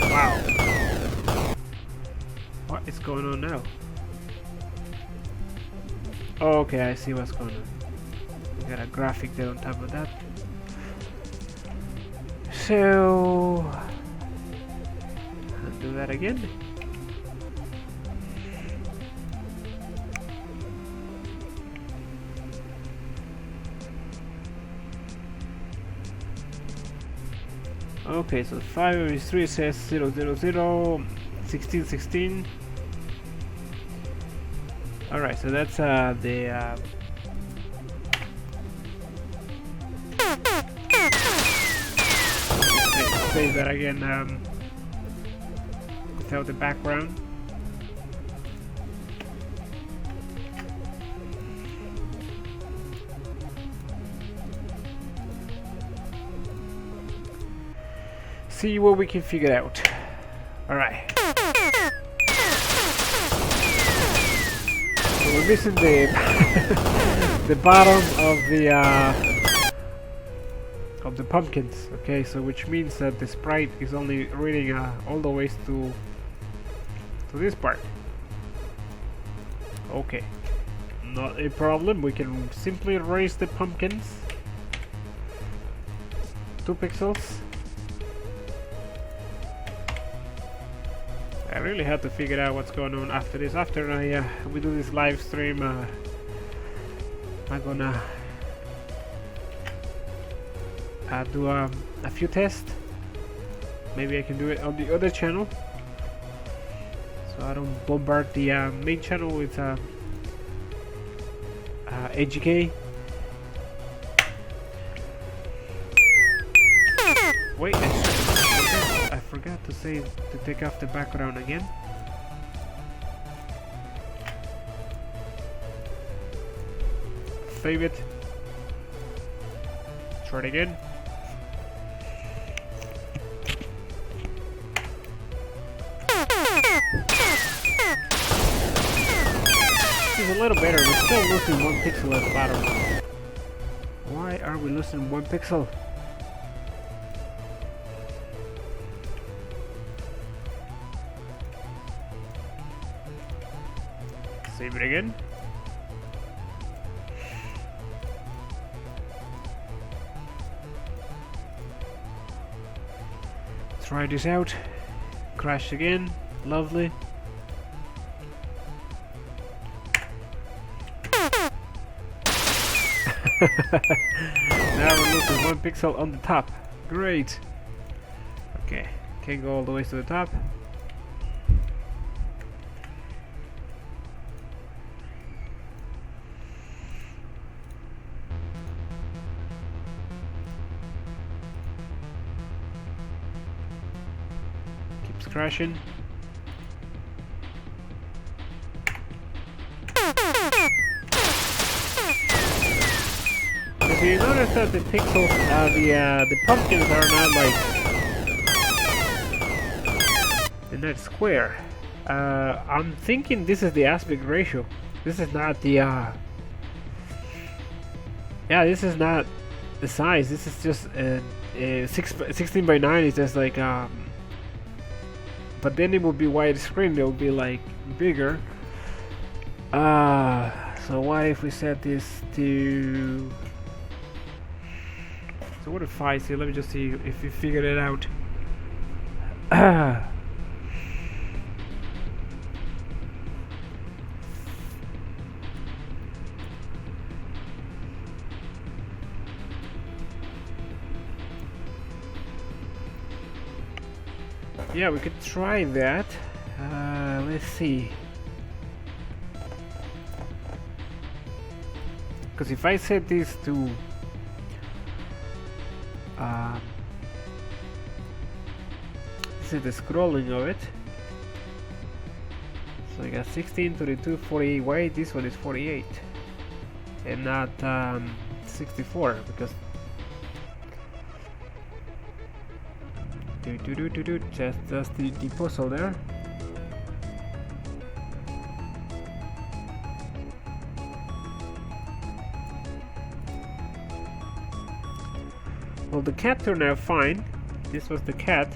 Wow. What is going on now? Oh, okay, I see what's going on. We got a graphic there on top of that. So, I'll do that again. Okay, so 5 is 3 says 0, 0, 0, 16, 16. Alright, so that's the say that again without the background. See what we can figure out. Alright. So we're missing the the bottom of the pumpkins. Okay, so which means that the sprite is only reading all the ways to this part. Okay, not a problem. We can simply raise the pumpkins 2 pixels. I really have to figure out what's going on after this. After we do this live stream, I'm gonna do a few tests. Maybe I can do it on the other channel, so I don't bombard the main channel with AGK. Wait, I forgot to say to take off the background again. Save it. Try it again. This is a little better. We're still losing 1 pixel at the bottom. Why are we losing 1 pixel? Save it again. Try this out. Crash again. Lovely. Now we're losing 1 pixel on the top. Great. Okay, can't go all the way to the top. Keeps crashing. So you notice that the pixels, the pumpkins are not like, they're not square. I'm thinking this is the aspect ratio. This is not the, yeah, this is not the size. This is just 16 by 9 is just like, but then it will be widescreen. It will be like bigger. So what if we set this to? So what if I see? Let me just see if we figured it out. Yeah, we could try that. Let's see. Because if I set this to this is the scrolling of it. So I got 16, 32, 48 wide. This one is 48 and not 64 because just the puzzle there. Well, the cat turned out fine. This was the cat.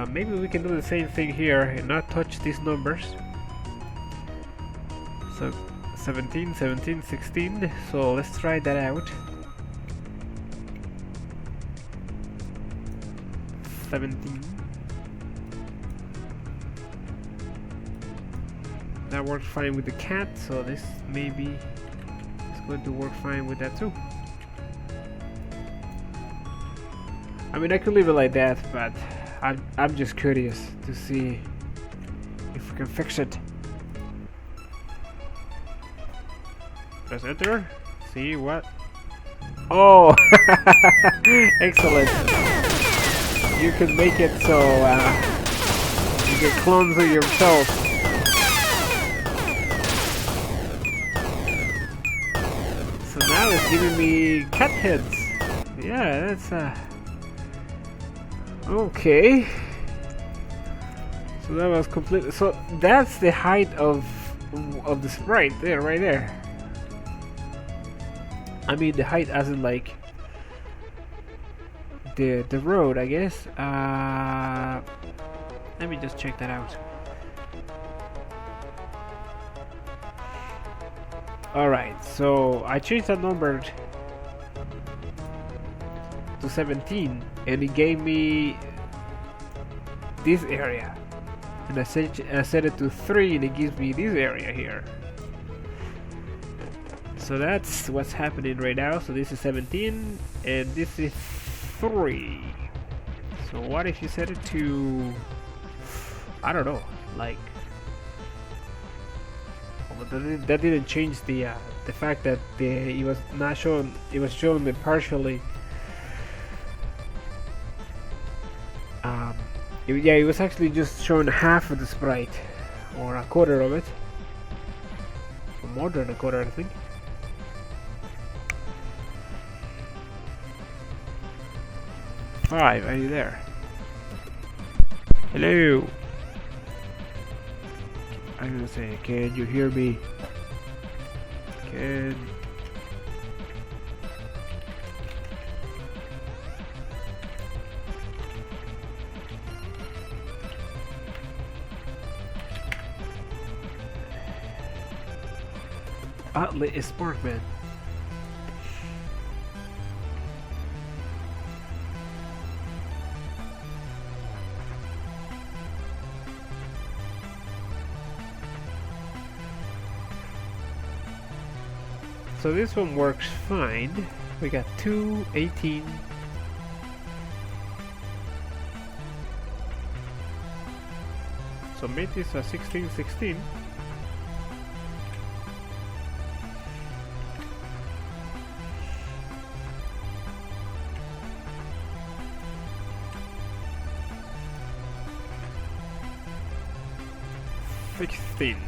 Maybe we can do the same thing here and not touch these numbers. So 17, 17, 16. So let's try that out. 17. That worked fine with the cat, so this maybe is going to work fine with that too. I mean, I could leave it like that, but I'm just curious to see if we can fix it. Press enter. See what? Oh, excellent. you can make it so you get clones of yourself. So now it's giving me cat heads. Yeah, that's okay. So that was completely. So that's the height of the sprite there, right there. I mean the height as in like the road, I guess. Let me just check that out. Alright, so I changed that number to 17 and it gave me this area. And I set it to 3 and it gives me this area here. So that's what's happening right now. So this is 17 and this is 3. So what if you set it to, I don't know, like, well, that didn't change the fact that it was not shown. It was shown me partially. It was actually just showing half of the sprite, or a quarter of it, or more than a quarter, I think. Five, are you there? Hello. I'm gonna say, can you hear me? Can. Outlet is Sparkman. So this one works fine. We got 2, 18. So make this a 16, 16.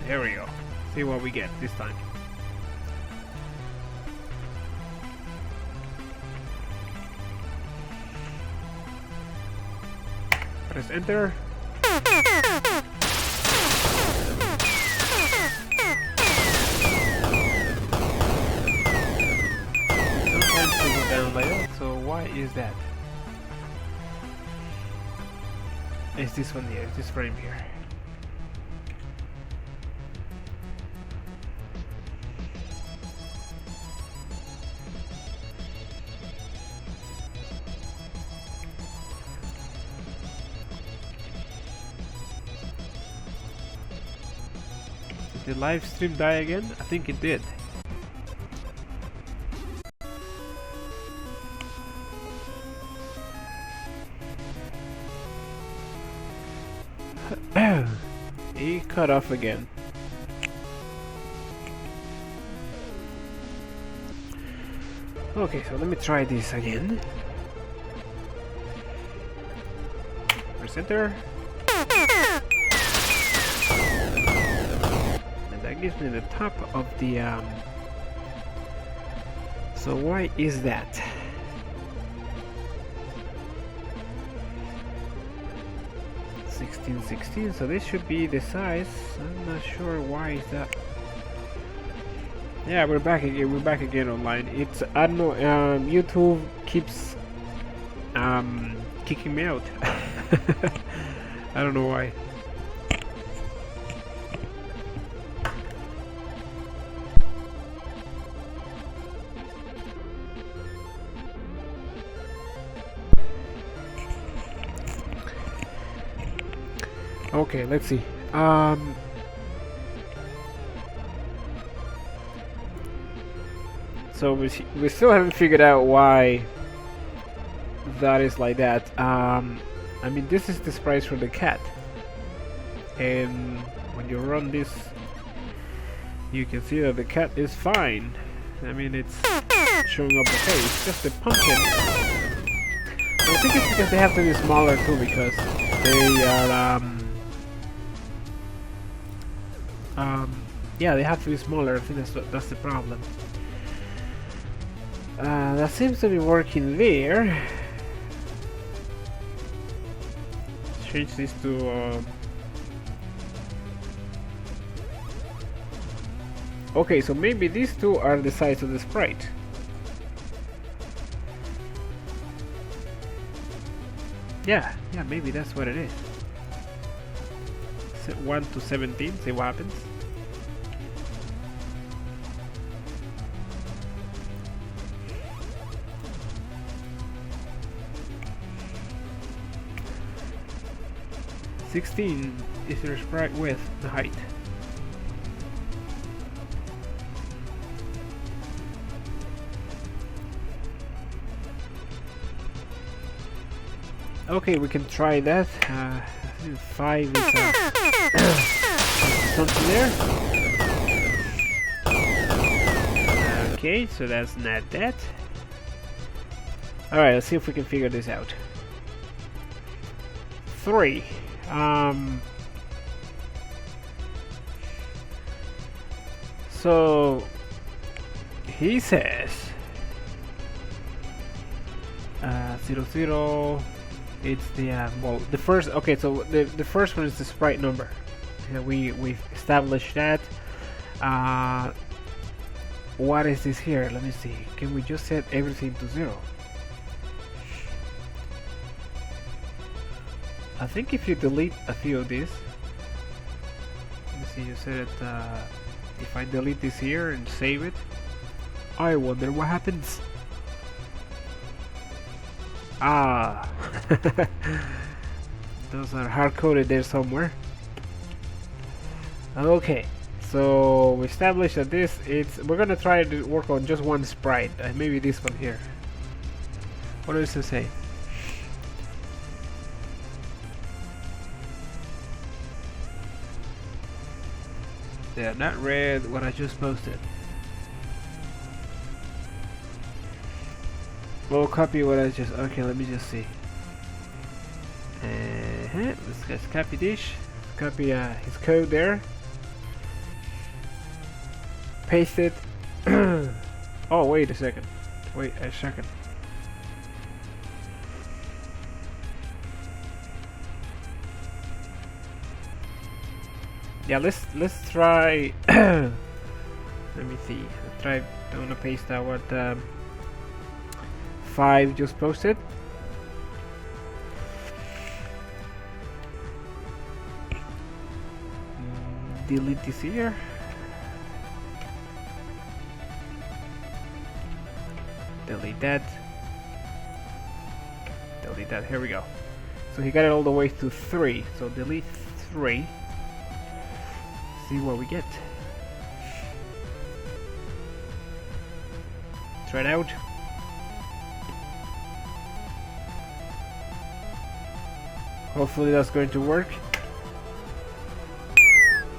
There we go. See what we get this time. Press enter. Sometimes they go down like that, so why is that? It's this one here, this frame here. Did the live stream die again? I think it did. He cut off again. Okay, so let me try this again. Press enter. That gives me the top of the so why is that? $16.16, so this should be the size. I'm not sure why is that. Yeah, we're back again online. It's, I don't know, YouTube keeps kicking me out. I don't know why. Okay, let's see. So we still haven't figured out why that is like that. I mean, this is the price for the cat, and when you run this, you can see that the cat is fine. I mean, it's showing up okay. It's just the pumpkin. I think it's because they have to be smaller too, because they are yeah, they have to be smaller. I think that's the problem. That seems to be working there. Change this to okay, so maybe these two are the size of the sprite. Yeah, maybe that's what it is. Set 1 to 17, see what happens. "16 is your sprite width, the height." Okay, we can try that. 5 is something there. Okay, so that's not that. Alright, let's see if we can figure this out. 3. So he says 0, 0. It's the well, the first. Okay, so the first one is the sprite number. We've established that. What is this here? Let me see. Can we just set everything to 0? I think if you delete a few of these, let me see. You set it. If I delete this here and save it, I wonder what happens. Ah, those are hard-coded there somewhere. Okay, so we established that we're gonna try to work on just one sprite, maybe this one here. What does it say? Yeah, not read what I just posted. We'll copy what I just. Okay, let me just see. Let's just copy this. Copy his code there. Paste it. Oh, wait a second. Wait a second. Yeah, let's try. Let me see. I wanna paste out what 5 just posted. Delete this here. Delete that. Delete that. Here we go. So he got it all the way to 3. So delete 3. See what we get. Try it out. Hopefully that's going to work.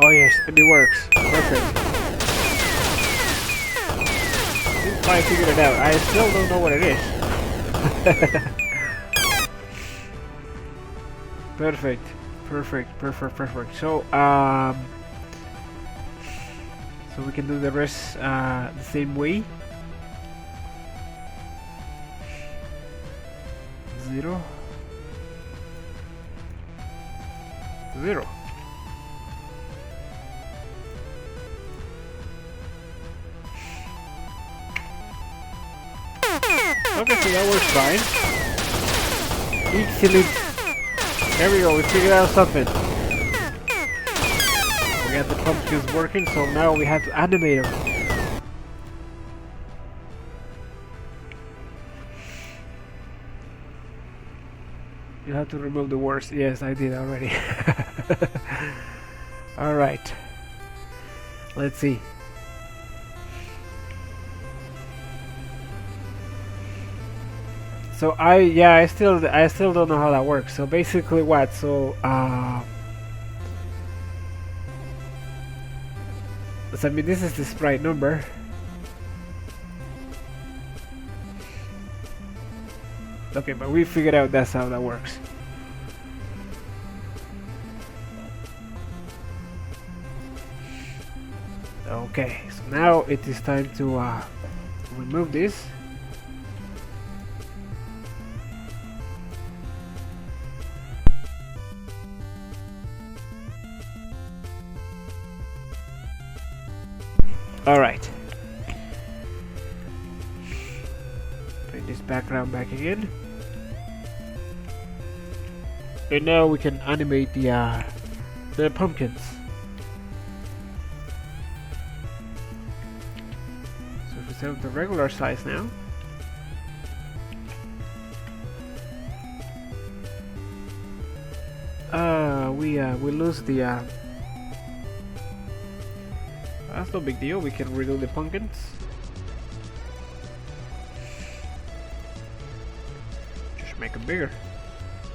Oh yes, it works. Perfect. I figured it out. I still don't know what it is. Perfect. So so we can do the rest the same way. 0, 0. Okay, so that works fine. Excellent. There we go, we figured out something. We got the pumpkins working, so now we have to animate them. You have to remove the words. Yes, I did already. Alright. Let's see. So I still don't know how that works. So basically what? So I mean, this is the sprite number. Okay, but we figured out that's how that works. Okay, so now it is time to remove this. Alright. Bring this background back again. And now we can animate the pumpkins. So if we set up the regular size now. We lose the that's no big deal, we can redo the pumpkins. Just make them bigger.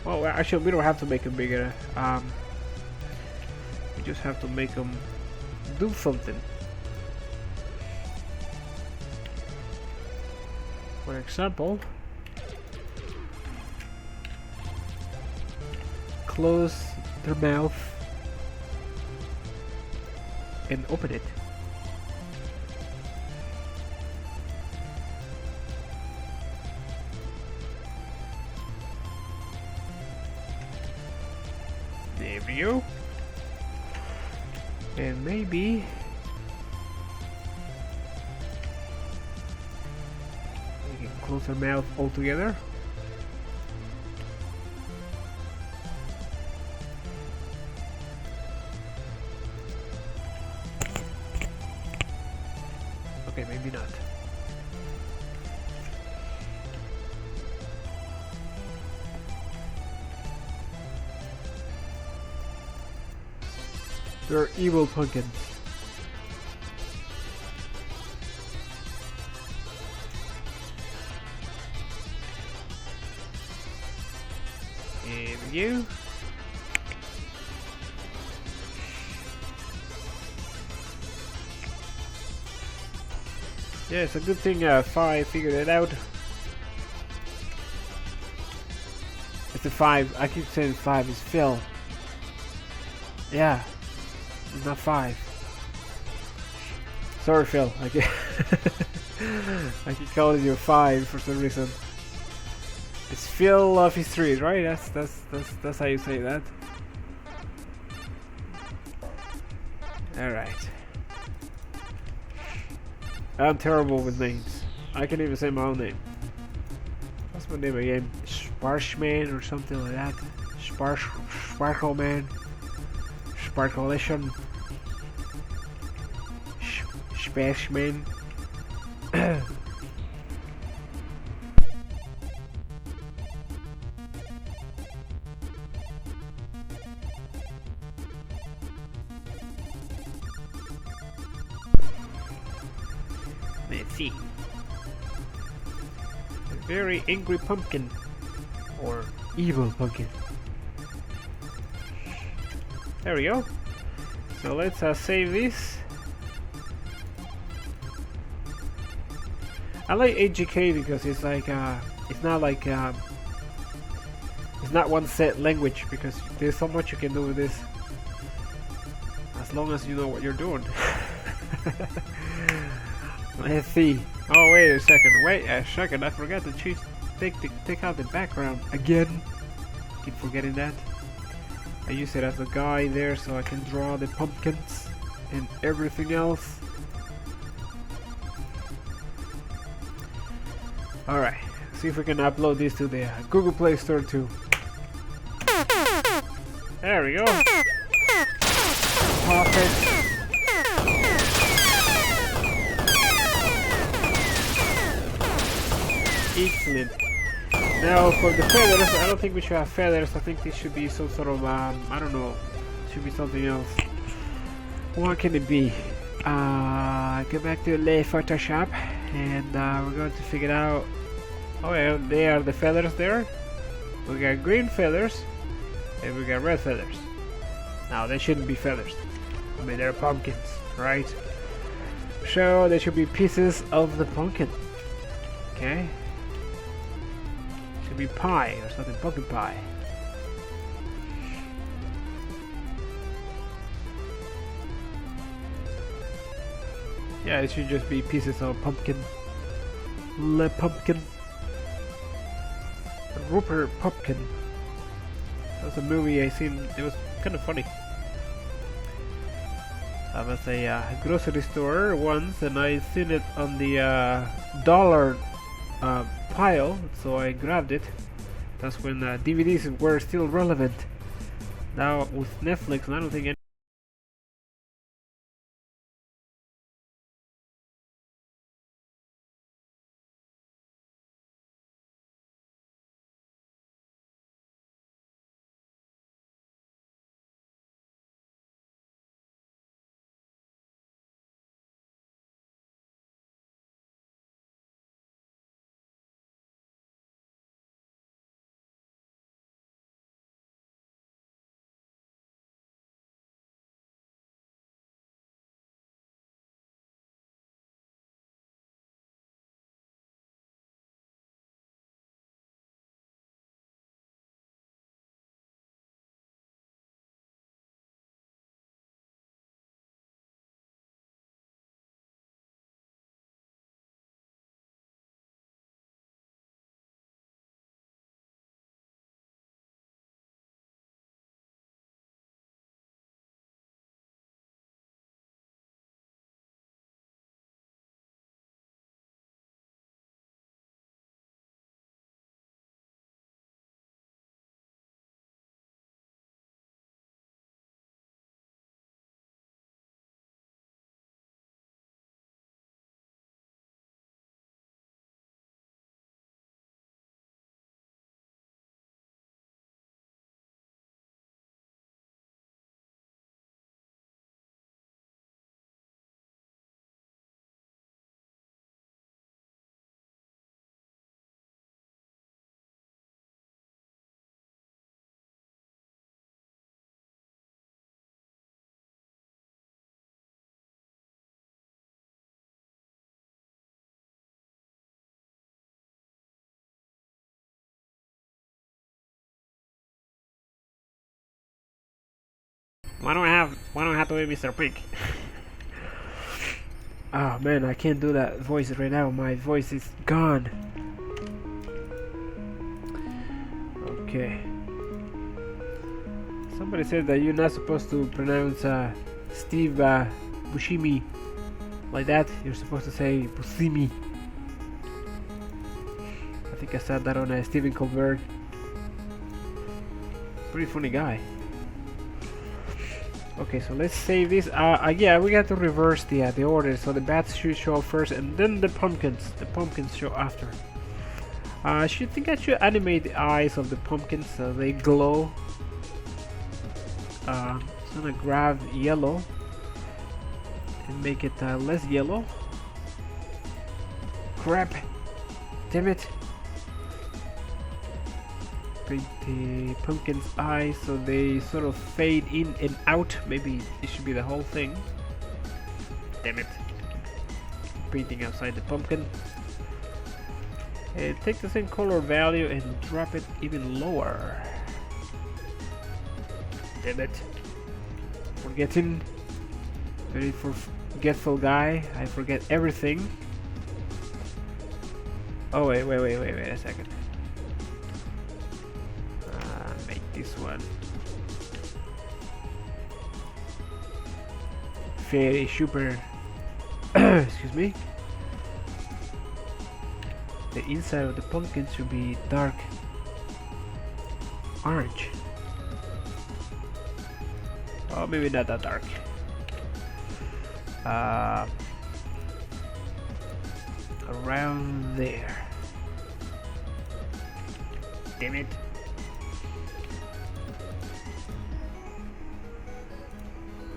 Well, actually we don't have to make them bigger. We just have to make them do something. For example, close their mouth and open it. There we go. And maybe we can close our mouth altogether. Okay, maybe not. They're evil pumpkins. Here we go. Yeah, it's a good thing Fi figured it out. It's a 5. I keep saying 5 is Phil. Yeah. It's not 5. Sorry, Phil. I keep calling you 5 for some reason. It's Phil of his trees, right? That's how you say that. All right. I'm terrible with names. I can't even say my own name. What's my name again? Sparshman or something like that. Sparkleman. Sparkleation. Spashman. Let's see. A very angry pumpkin. Or evil pumpkin. There we go. So let's save this. I like AGK because it's like it's not like it's not one set language, because there's so much you can do with this as long as you know what you're doing. Let's see. Oh, wait a second. I forgot to take out the background again. Keep forgetting that. I use it as a guide there so I can draw the pumpkins and everything else. Alright, see if we can upload this to the Google Play Store too. There we go. Perfect. Excellent. Now for the feathers, I don't think we should have feathers. I think this should be some sort of, I don't know, should be something else. What can it be? Go back to Le Photoshop and we're going to figure it out. Oh yeah, they are the feathers there. We got green feathers and we got red feathers. Now they shouldn't be feathers. I mean, they're pumpkins, right? So they should be pieces of the pumpkin. Okay. to be pie or something, pumpkin pie. Yeah, it should just be pieces of pumpkin. Le Pumpkin. Rupert Pumpkin. That was a movie I seen. It was kind of funny. I was a grocery store once, and I seen it on the dollar pile, so I grabbed it. That's when DVDs were still relevant. Now with Netflix, I don't think any. Why don't I have to be Mr. Pig? Oh man, I can't do that voice right now. My voice is gone. Okay. Somebody said that you're not supposed to pronounce Steve Buscemi like that. You're supposed to say Buscemi. I think I said that on Stephen Colbert. Pretty funny guy. Okay, so let's save this. Yeah, we got to reverse the order. So the bats should show up first, and then the pumpkins. The pumpkins show after. I think I should animate the eyes of the pumpkins so they glow. So I'm gonna grab yellow and make it less yellow. Crap! Damn it! Paint the pumpkin's eyes so they sort of fade in and out. Maybe it should be the whole thing. Damn it. Painting outside the pumpkin. And take the same color value and drop it even lower. Damn it. Forgetting. Very forgetful guy. I forget everything. Oh wait a second. This one very super excuse me. The inside of the pumpkin should be dark orange. Oh, maybe not that dark. Around there. Damn it.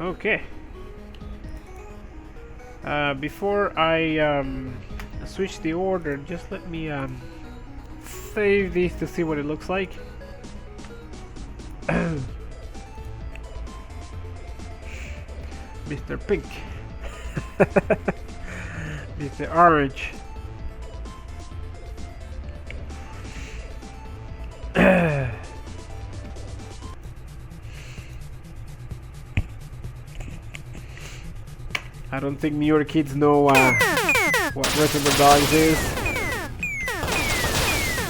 Okay. Before I switch the order, just let me save these to see what it looks like. Mr. Pink. Mr. Orange. I don't think newer kids know what Reservoir Dogs is.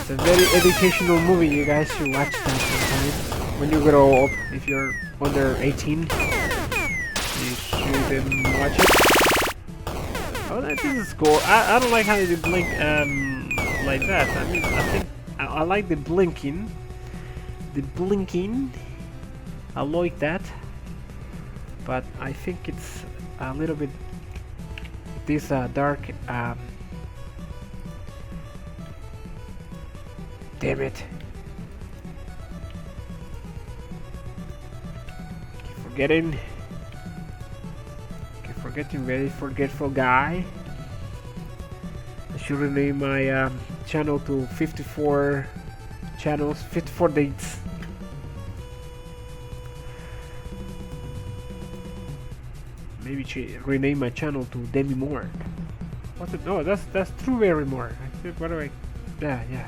It's a very educational movie. You guys should watch that sometime when you grow up. If you're under 18, you should watch it. Oh, this is cool. I don't like how they blink like that. I mean, I think I like the blinking. The blinking, I like that. But I think it's a little bit this dark. Damn it! Keep forgetting. Very forgetful guy. I should rename my channel to 54 channels, 54 dates. Maybe rename my channel to Demi Moore. What's it? No, that's Drew Barrymore. What do I? Yeah.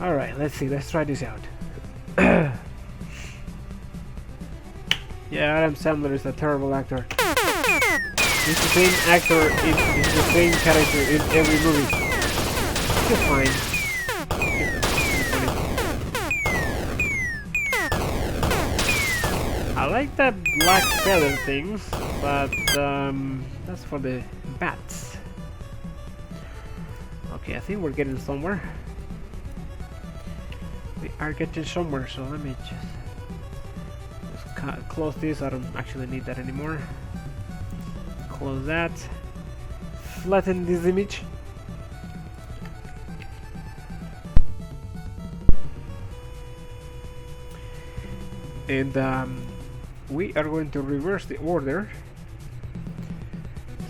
All right, let's see. Let's try this out. Yeah, Adam Sandler is a terrible actor. He's the same actor. He's the same character in every movie. It's fine. I like that black feather things, but that's for the bats. Okay, I think we're getting somewhere. We are getting somewhere, so let me just close this. I don't actually need that anymore. Close that. Flatten this image. And we are going to reverse the order,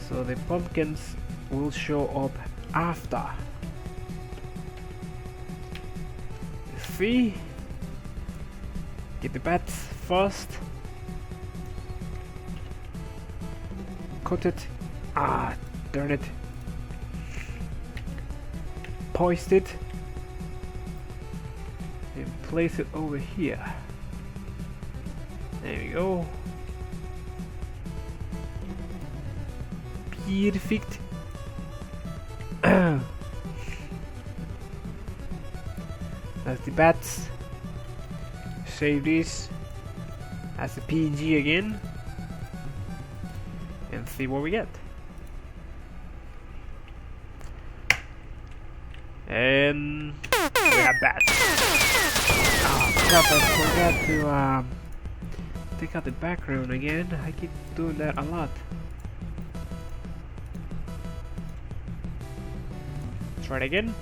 so the pumpkins will show up after. See? Get the bats first. Cut it. Ah, darn it. Poist it. And place it over here. There we go. Perfect. That's the bats. Save this as a PNG again. And see what we get. And we have bats. Oh crap, I forgot to take out the background again. I keep doing that a lot. Try it again.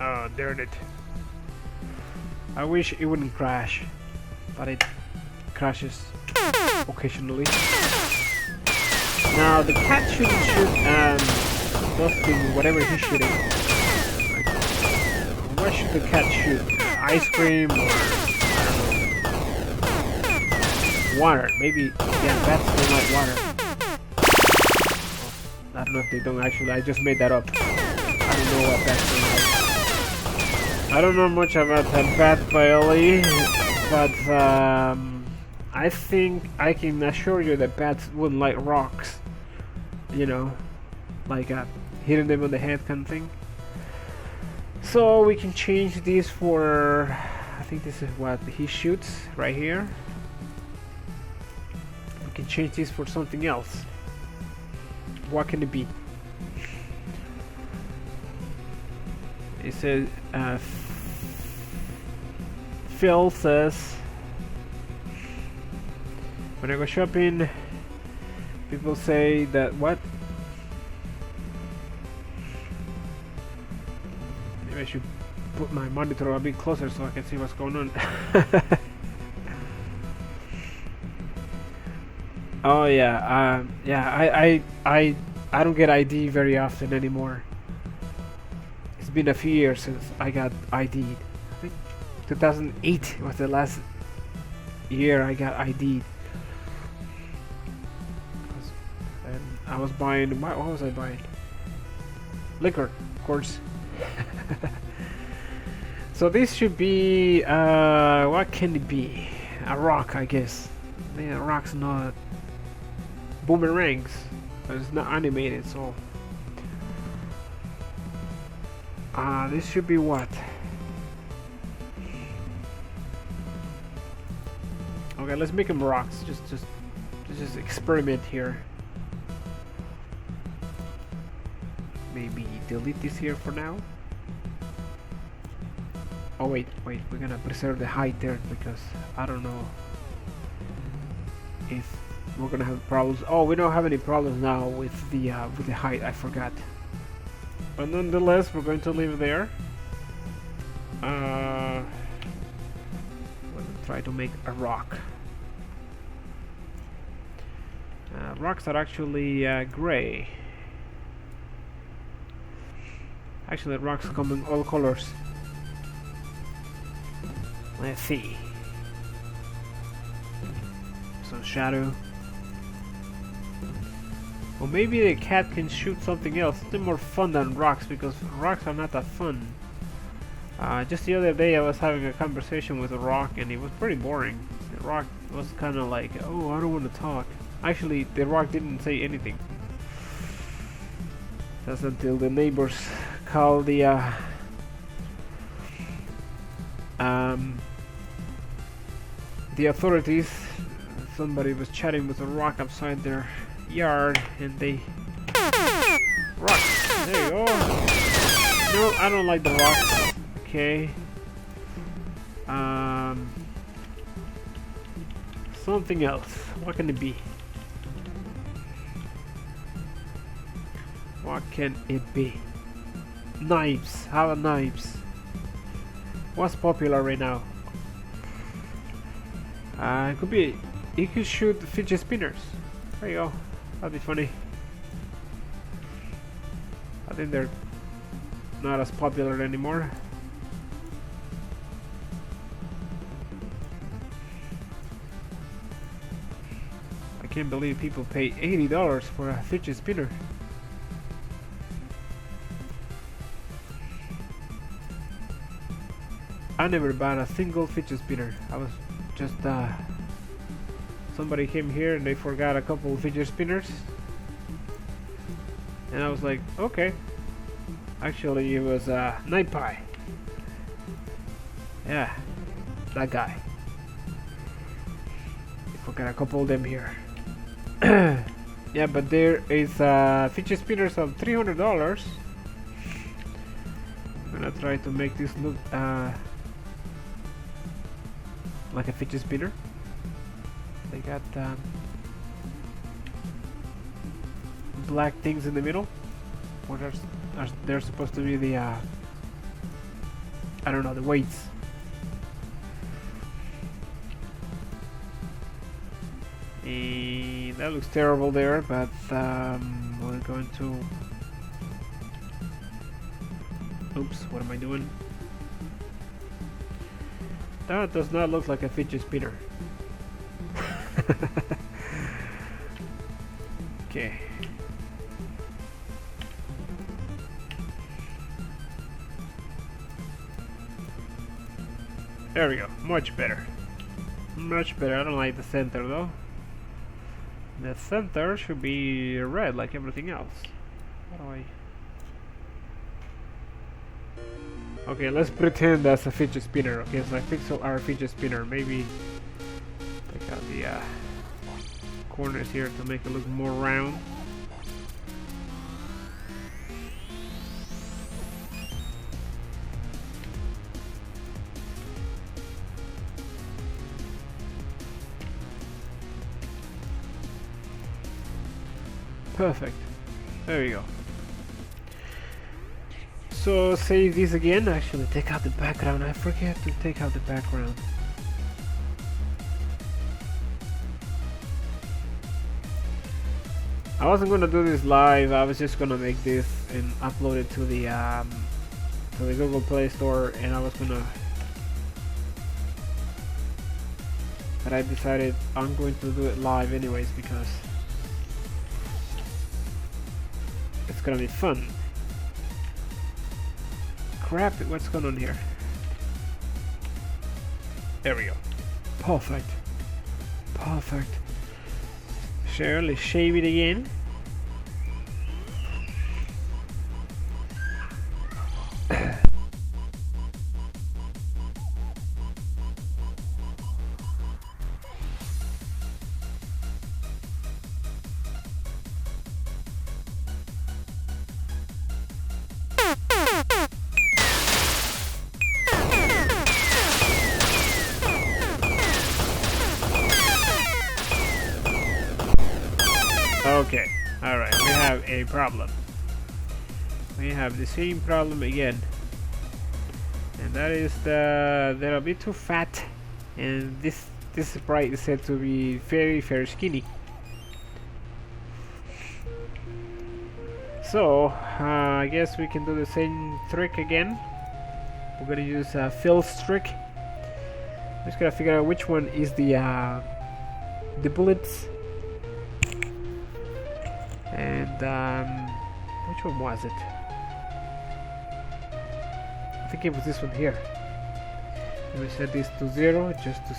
Oh, darn it. I wish it wouldn't crash, but it crashes occasionally. Now the cat shouldn't shoot Dustin, whatever he's shooting. Like, what should the cat shoot? Ice cream or I don't know. Water, maybe. Yeah, bats don't like water. I don't know if they don't actually. I just made that up. I don't know what bats don't like. I don't know much about that bat biology, but I think I can assure you that bats wouldn't like rocks. You know, like hitting them on the head kind of thing. So we can change this for, I think this is what he shoots right here. We can change this for something else. What can it be? It says, Phil says, when I go shopping, people say that what? Maybe I should put my monitor a bit closer so I can see what's going on. Oh yeah, I don't get ID very often anymore. It's been a few years since I got ID'd. I think 2008 was the last year I got ID'd. And I was buying, what was I buying? Liquor, of course. So this should be, what can it be? A rock, I guess. Yeah, rock's not boomerangs, but it's not animated, so this should be what? Okay, let's make them rocks. Just experiment here. Maybe delete this here for now. Oh wait, we're gonna preserve the height there because I don't know if we're gonna have problems. Oh, we don't have any problems now with the height. I forgot. But nonetheless, we're going to leave it there. We'll try to make a rock. Rocks are actually gray. Actually, rocks come in all colors. Let's see. Some shadow. Or maybe the cat can shoot something else. It's more fun than rocks because rocks are not that fun. Just the other day I was having a conversation with a rock and it was pretty boring. The rock was kind of like, oh, I don't want to talk. Actually, the rock didn't say anything. That's until the neighbors called the authorities. Somebody was chatting with a rock outside their yard and they... Rock! There you go! No, I don't like the rocks. Okay. Something else. What can it be? What can it be? Knives. How about knives? What's popular right now? It could be. You could shoot fidget spinners. There you go. That'd be funny. I think they're not as popular anymore. I can't believe people pay $80 for a fidget spinner. I never bought a single fidget spinner. I was just somebody came here and they forgot a couple of fidget spinners and I was like, okay. Actually it was Night Pie. Yeah, that guy. They forgot a couple of them here. Yeah, but there is fidget spinners of $300. I'm gonna try to make this look like a fidget spinner. They got black things in the middle. What are they're supposed to be the I don't know, the weights. That looks terrible there, but we're going to... Oops, what am I doing? That does not look like a fidget spinner. Okay. There we go. Much better. Much better. I don't like the center though. The center should be red like everything else. How do I... Okay, let's pretend that's a fidget spinner. Okay, so I pixel our fidget spinner. Maybe take out the corners here to make it look more round. Perfect. There you go. So save this again. Actually, take out the background. I forget to take out the background. I wasn't gonna do this live. I was just gonna make this and upload it to the Google Play Store, and I was gonna. But I decided I'm going to do it live anyways because it's gonna be fun. Crap! What's going on here? There we go. Perfect. Perfect. Sure, let's shave it again. Okay, alright, we have a problem. We have the same problem again. And that is they're a bit too fat, and this sprite is said to be very skinny. So I guess we can do the same trick again. We're gonna use Phil's trick. I'm just gonna figure out which one is the bullets. And which one was it? I think it was this one here. Let me set this to 0 just to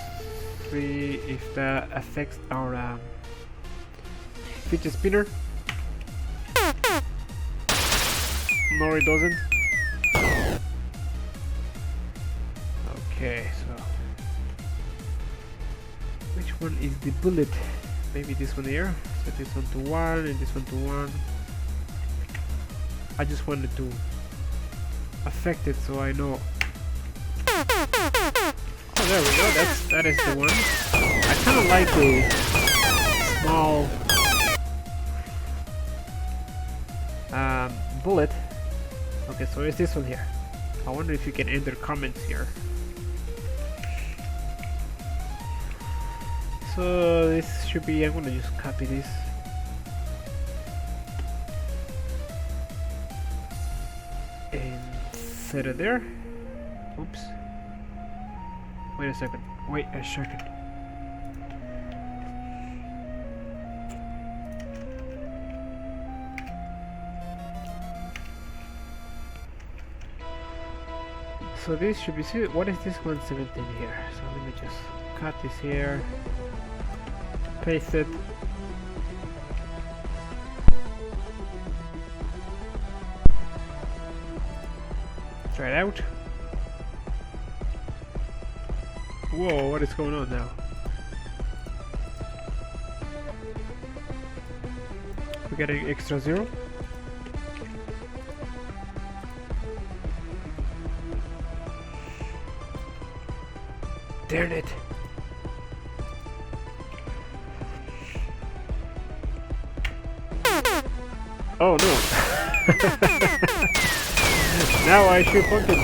see if that affects our fidget spinner. No, it doesn't. Okay, so which one is the bullet? Maybe this one here. Set this one to 1 and this one to 1. I just wanted to affect it so I know. Oh, there we go. That is the one. I kind of like the small bullet. Okay, so it's this one here. I wonder if you can enter comments here. So this should be, I'm gonna just copy this. And set it there. Oops. Wait a second. Wait a second. So this should be, what is this 117 here? So let me just cut this here. Paste it. Try it out. Whoa, what is going on now? We got an extra 0. Darn it. Oh no. Now I shoot pumpkins.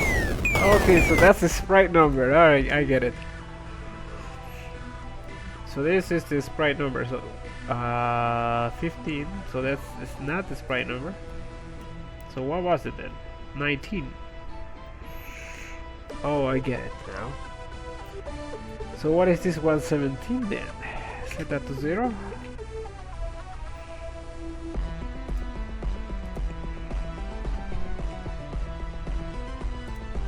Okay, so that's the sprite number. Alright, I get it. So this is the sprite number. So 15. So it's not the sprite number. So what was it then? 19. Oh, I get it now. So what is this 117 then? Set that to 0.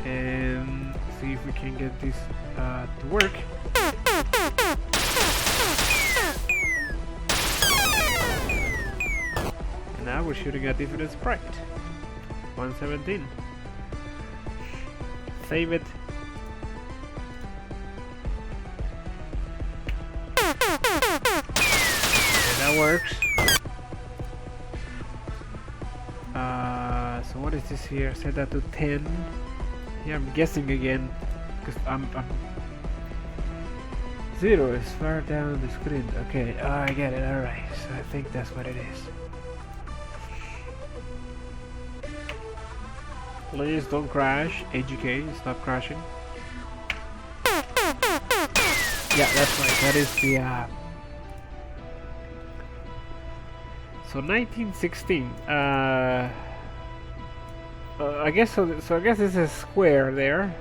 And see if we can get this to work. And now we're shooting a different sprite. 117. Save it. That works. So what is this here? Set that to 10. Yeah, I'm guessing again because I'm 0 is far down the screen. Okay, I get it. All right, so I think that's what it is. Please don't crash. AGK, stop crashing. Yeah, that's right. That is the. So 1916. I guess so. So I guess this is square there.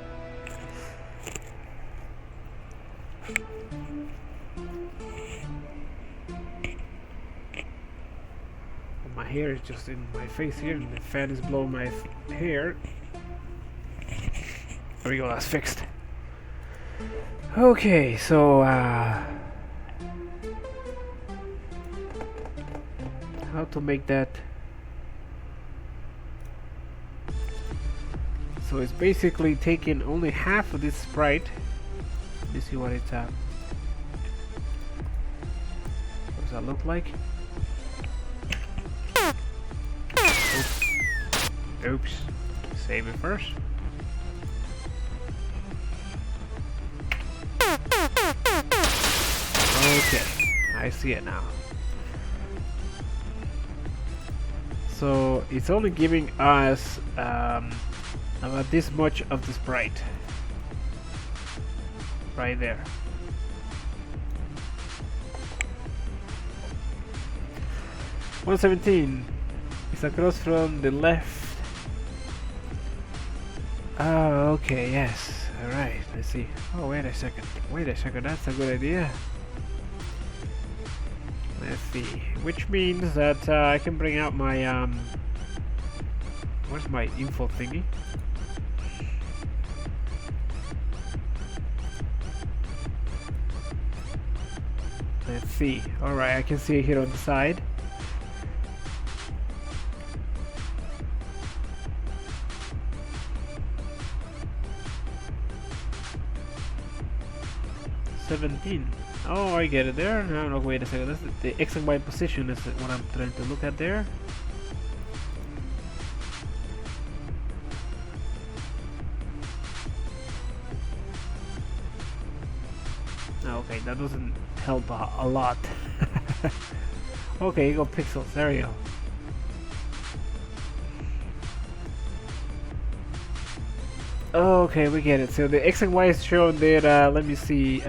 My hair is just in my face here, and the fan is blowing my hair. There we go. That's fixed. Okay, so how to make that? So it's basically taking only half of this sprite. Let me see what it's what does that look like? Oops. Save it first. Okay, I see it now. So it's only giving us about this much of the sprite. Right there. $117. It's across from the left. Oh, okay, yes. Alright, let's see. Oh, wait a second. Wait a second, that's a good idea. Let's see. Which means that I can bring out my where's my info thingy? Let's see. Alright, I can see it here on the side. Oh, I get it there. No, wait a second. This is the X and Y position is what I'm trying to look at there. Okay, that doesn't help a lot. Okay, you go pixels. There you go. Okay, we get it. So the X and Y is shown there. Let me see.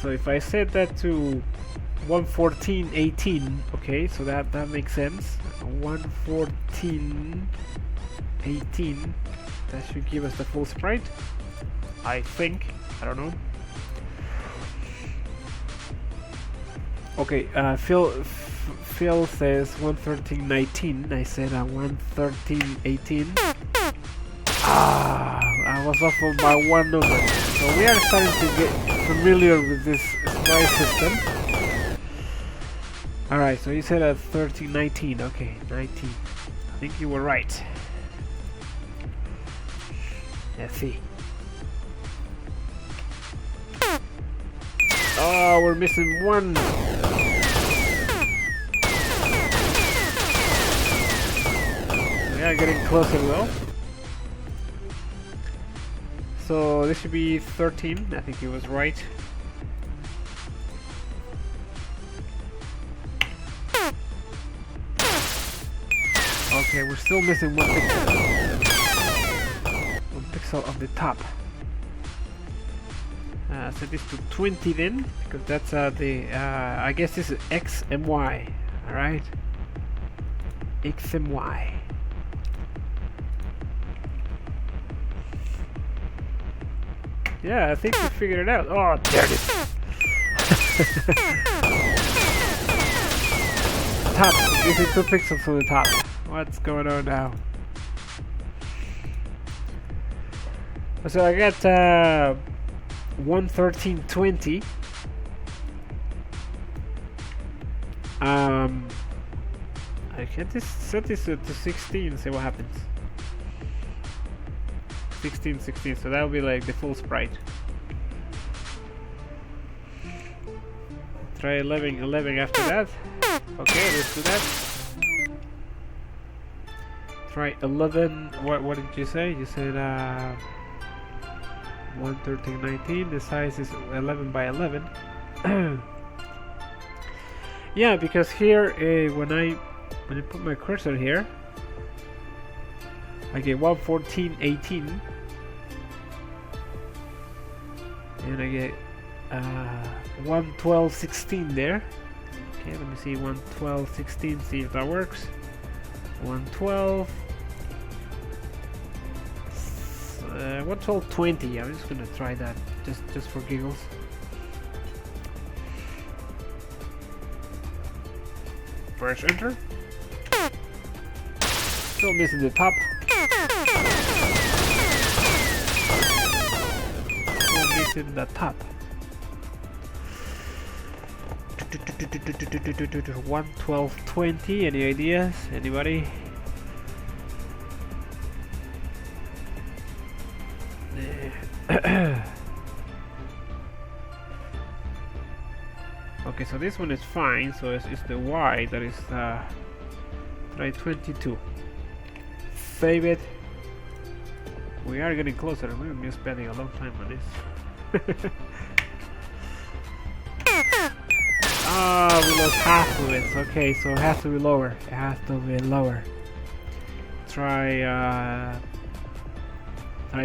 So if I set that to 114.18, okay, so that makes sense. 114.18. That should give us the full sprite. I think. I don't know. Okay, Phil says 113.19. I said 113.18. I was off by one number. So we are starting to get familiar with this sprite system. Alright, so you said 13.19. Okay, 19. I think you were right. Let's see. Oh, we're missing one. We are getting closer though. So this should be 13. I think he was right. Okay, we're still missing one pixel. One pixel on the top. Set this to 20 then, because that's I guess this is X and Y. Alright. X and Y. Yeah, I think we figured it out. Oh, there it is. Top. This is 2 pixels from the top. What's going on now? So I got 113.20. I can set this to 16. See what happens. 16, so that will be like the full sprite. Try 11 after that. Okay, let's do that. Try 11. What did you say? You said 113.19. The size is 11 by 11. Yeah, because here when I put my cursor here, I get 114.18. And I get 112.16 there. Okay, let me see 112.16. See if that works. 112. 112.20. I'm just gonna try that just for giggles. Press enter. Still missing the top. is in the top? 112.20. Any ideas? Anybody? Okay, so this one is fine. So it's the Y that is try 22. Save it. We are getting closer. We're gonna be spending a long time on this. Ah, we lost half of it. Okay, so it has to be lower. It has to be lower. Try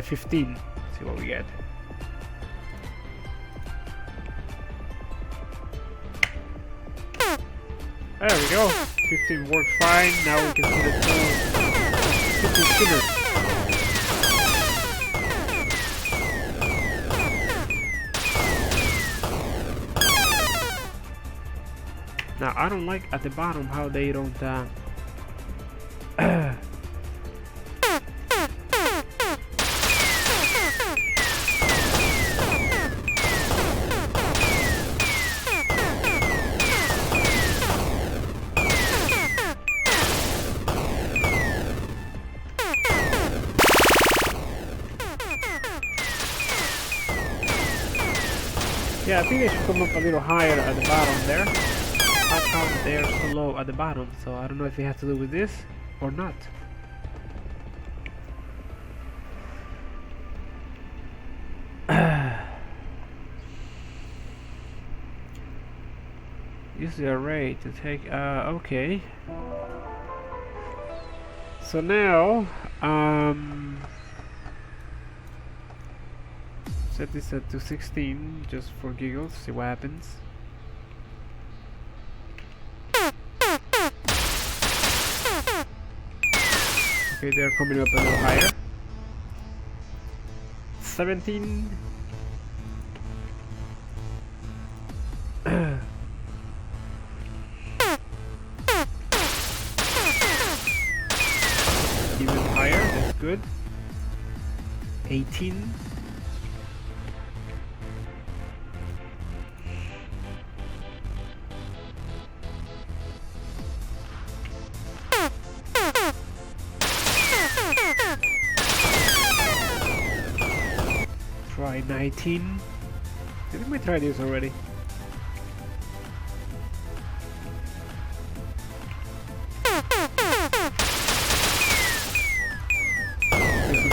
15. See what we get. There we go. 15 worked fine. Now we can see the two spinners. Now I don't like at the bottom how they don't yeah, I think they should come up a little higher at the bottom there. How come they're so low at the bottom? So I don't know if it has to do with this or not. Use the array to take. Okay. So now, set this to 16 just for giggles. See what happens. Okay, they're coming up a little higher. 17. Even higher, that's good. 18. Try 19. Didn't we try this already?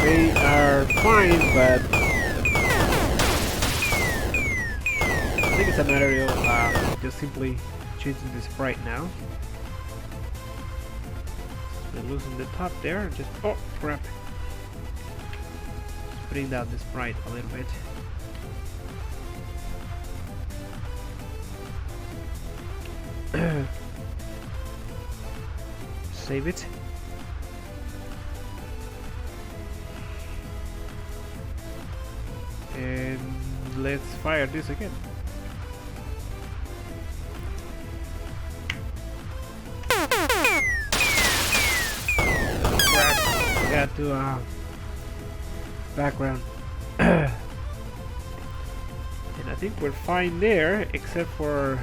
They are fine, but I think it's a matter of just simply changing the sprite now. So loosen the top there and just oh crap. Bring down the sprite a little bit. Save it. And let's fire this again. Crap. Got to background. And I think we're fine there, except for...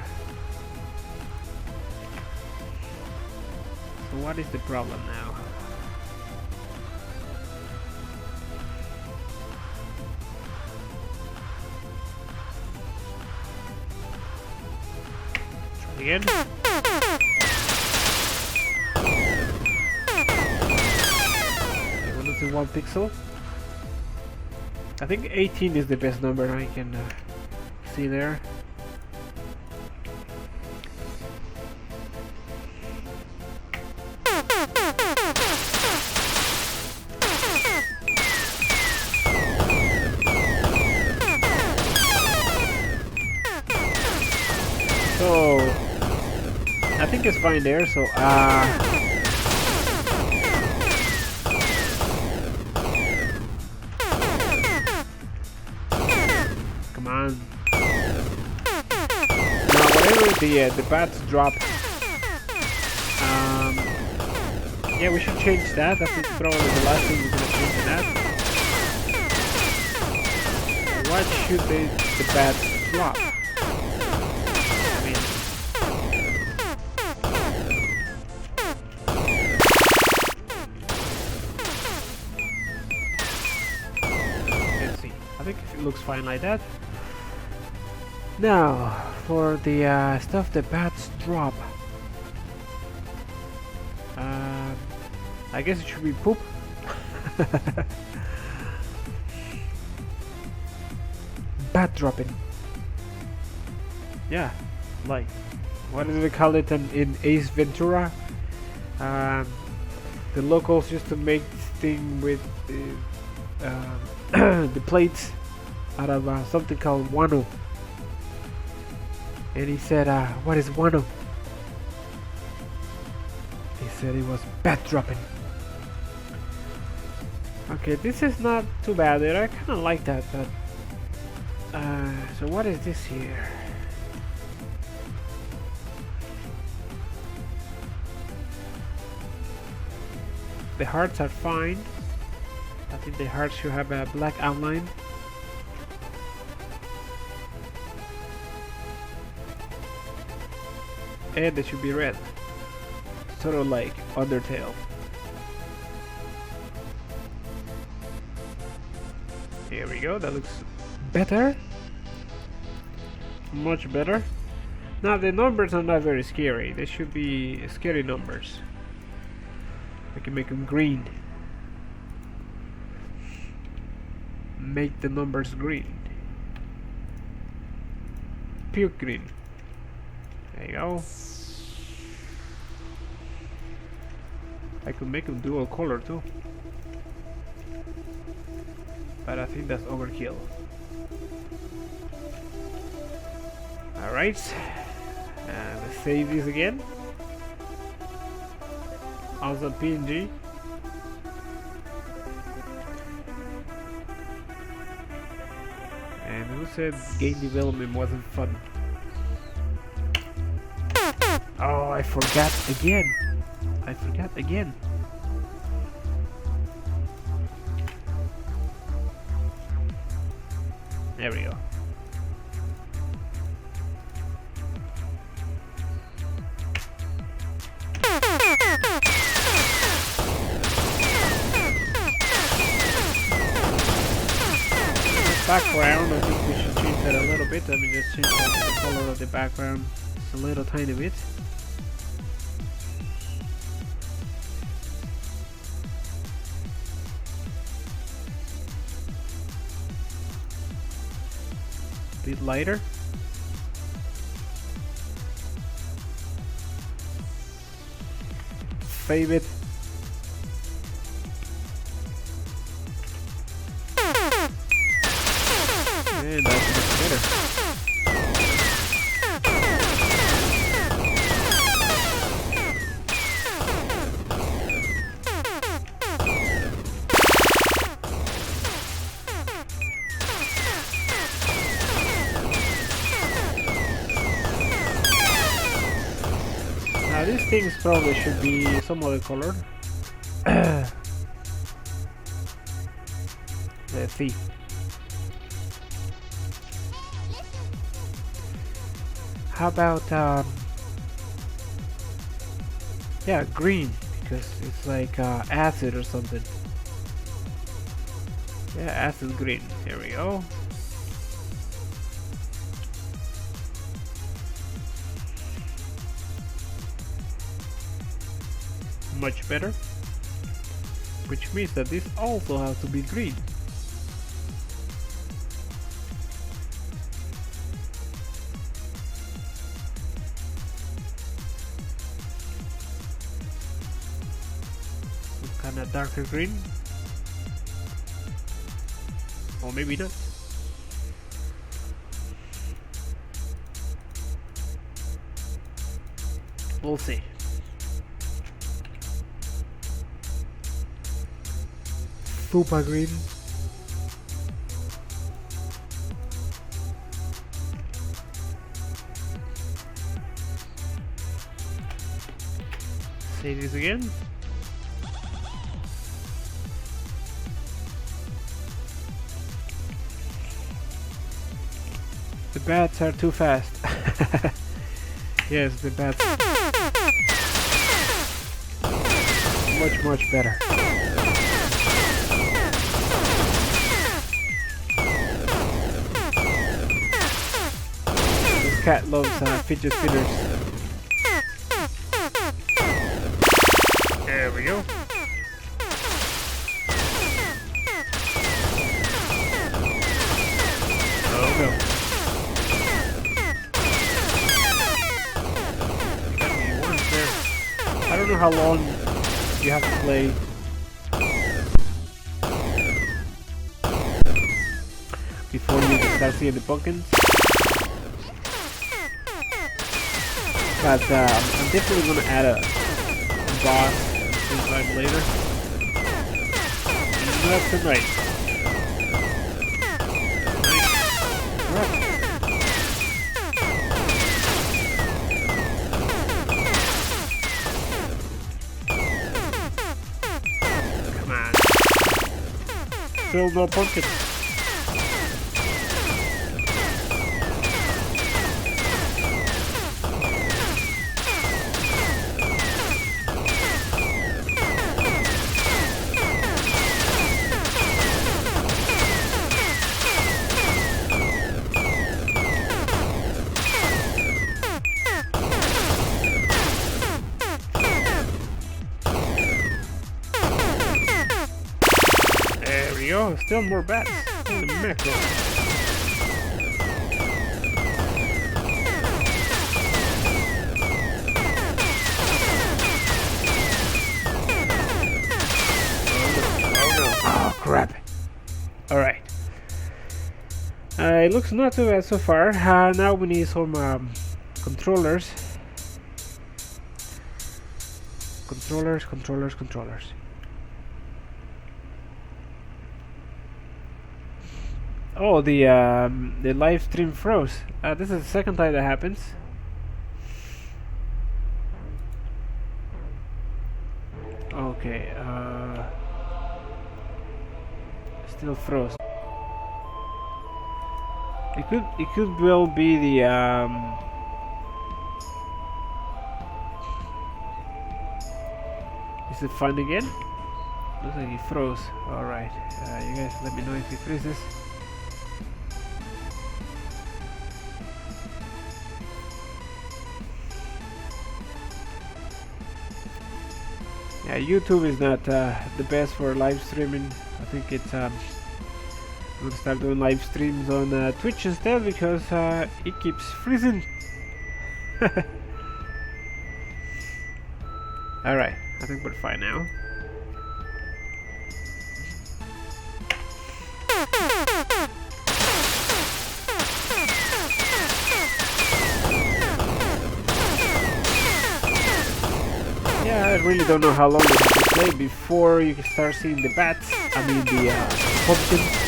So what is the problem now? Try again. Okay, we're losing 1 pixel. I think 18 is the best number I can see there. So I think it's fine there. So come on. Now whatever the bats drop. Yeah, we should change that. I think probably the last thing we're gonna change that. why should the bats drop? I mean, let's see. I think it looks fine like that. Now, for the stuff the bats drop. I guess it should be poop. Bat dropping. Yeah, like, what do they call it in Ace Ventura? The locals used to make this thing with the plates out of something called guano. And he said, what is guano? He said it was bat dropping. Okay, this is not too bad. I kind of like that, but so what is this here? The hearts are fine. I think the hearts should have a black outline. And they should be red. Sort of like Undertale. Here we go, that looks better. Much better. Now the numbers are not very scary. They should be scary numbers. I can make them green. Make the numbers green. Puke green. There you go. I could make them dual color too. But I think that's overkill. Alright. Let's save this again. Also PNG. And who said game development wasn't fun? Oh, I forgot again. There we go. Background, I think we should change that a little bit. Let me just change the color of the background just a little tiny bit. Bit lighter. Save it. And that's much better. Now these things probably should be some other color. Let's see. How about yeah, green, because it's like acid or something. Yeah, acid green. Here we go. Much better. Which means that this also has to be green. Kind of darker green, or maybe not. We'll see. Super green. Say this again. The bats are too fast. Yes, the bats. Much better. This cat loves fidget spinners. There we go. Oh no. I don't know how long you have to play. Before you can start seeing the pumpkins. But I'm definitely gonna add a boss sometime later. Not tonight. Right. Come on. Still no pumpkins. Oh, still more bats. Holy mackerel. Oh crap. Alright. It looks not too bad so far. Now we need some controllers. Controllers. Oh, the live stream froze. This is the second time that happens. Okay, still froze. It could well be the Is it fine again? Looks like it froze. Alright, you guys let me know if it freezes. Yeah, YouTube is not the best for live streaming. I think it's I'm gonna start doing live streams on Twitch instead because it keeps freezing. Alright, I think we're fine now. Yeah, I really don't know how long you have to play before you can start seeing the bats. I mean the pumpkins.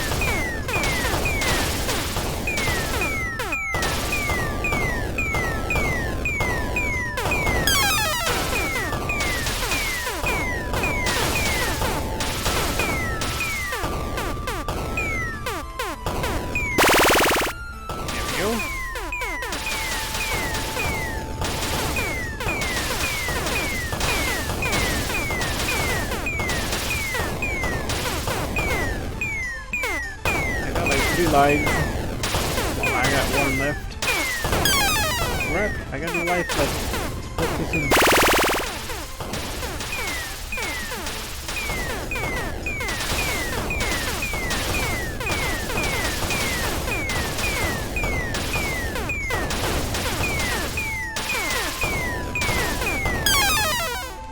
Lives. Well, I got one left. Crap, I got no life left. Let's put this in.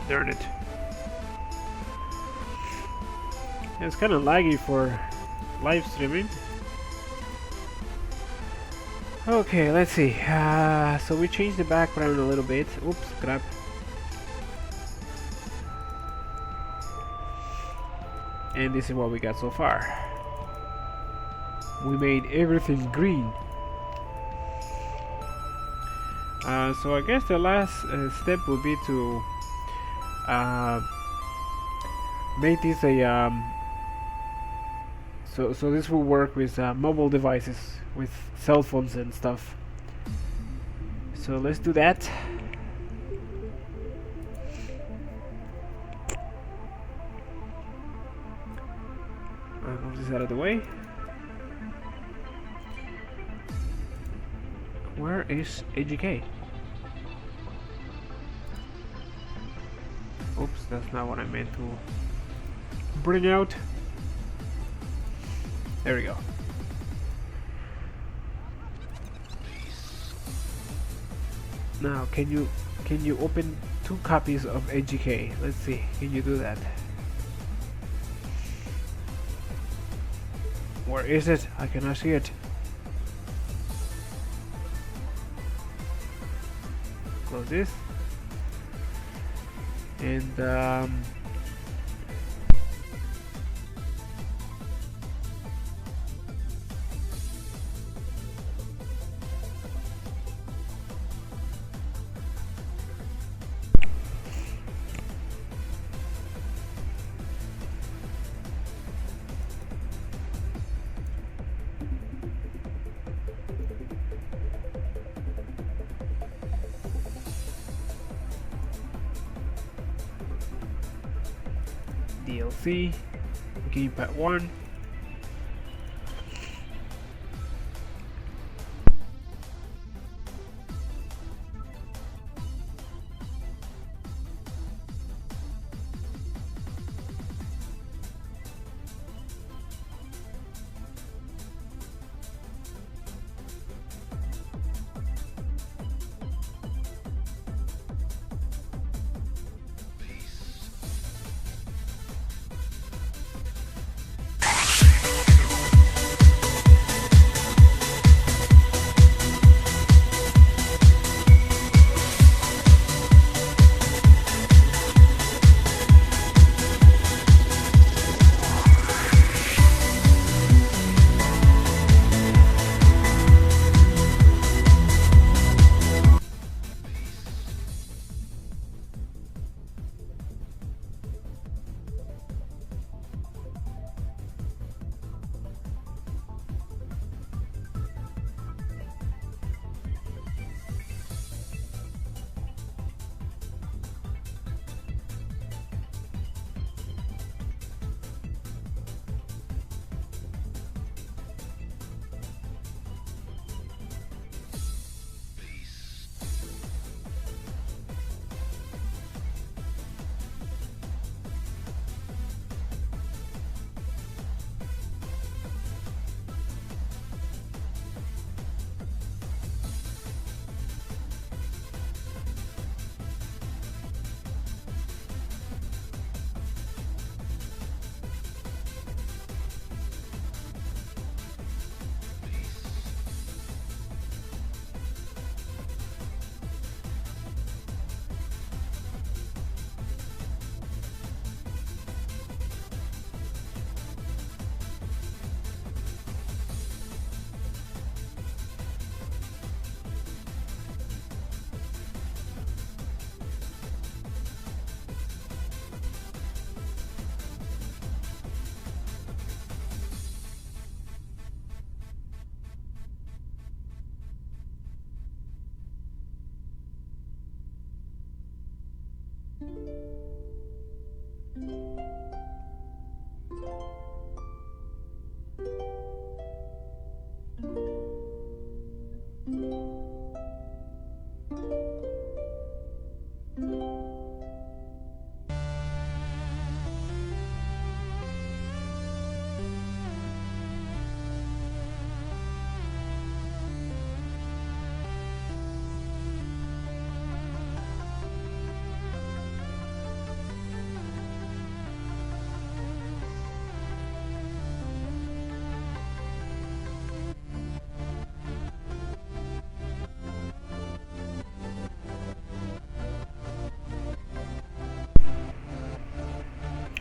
Darn it. Yeah, it's kind of laggy for live streaming. Okay, let's see. So we changed the background a little bit. Oops, crap. And this is what we got so far. We made everything green. So I guess the last step would be to make this a So this will work with mobile devices, with cell phones and stuff. So let's do that. I'll move this out of the way. Where is AGK? Oops, that's not what I meant to bring out. There we go. Now, can you open 2 copies of AGK? Let's see. Can you do that? Where is it? I cannot see it. Close this. And DLC, Gamepad 1.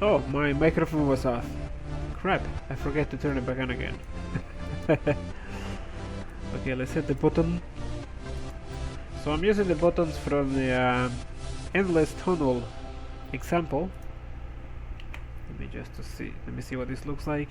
Oh, my microphone was off. Crap, I forgot to turn it back on again. Okay, let's hit the button. So I'm using the buttons from the endless tunnel example. Let me see what this looks like.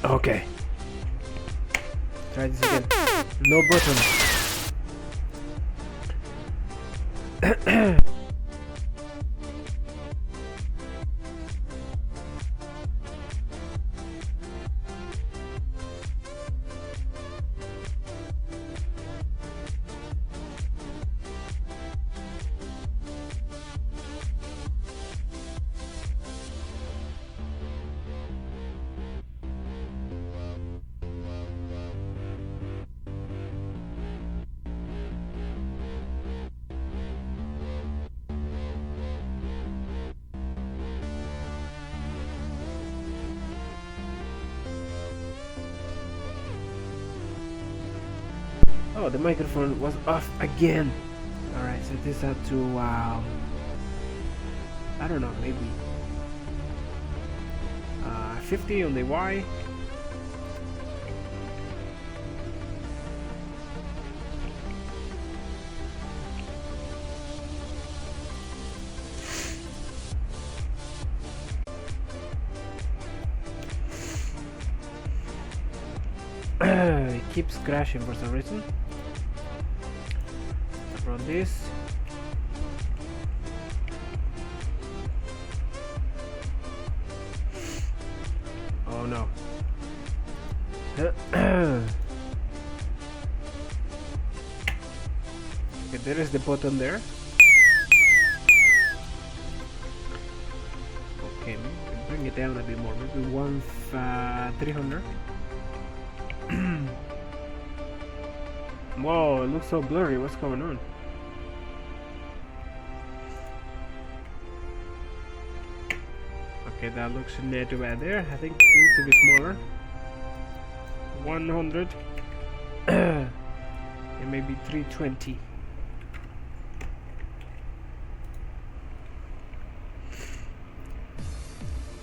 Okay. Try this again. No button. Oh, the microphone was off again. Alright, so this had to, I don't know, maybe 50 on the Y. It keeps crashing for some reason. Run this. Oh no. Okay, there is the button there. Okay, bring it down a bit more. Maybe 300. Whoa, it looks so blurry. What's going on? Okay, that looks not too bad there. I think it needs to be smaller. 100 and maybe 320.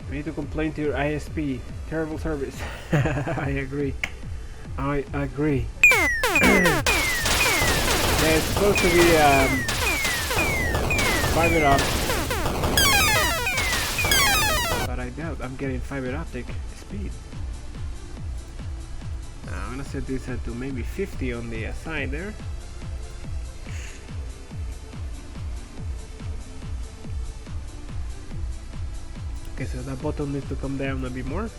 We need to complain to your ISP. Terrible service. I agree. I agree. There's supposed to be fiber optic, but I doubt I'm getting fiber optic speed. I'm gonna set this to maybe 50 on the side there. Okay, so that button needs to come down a bit more.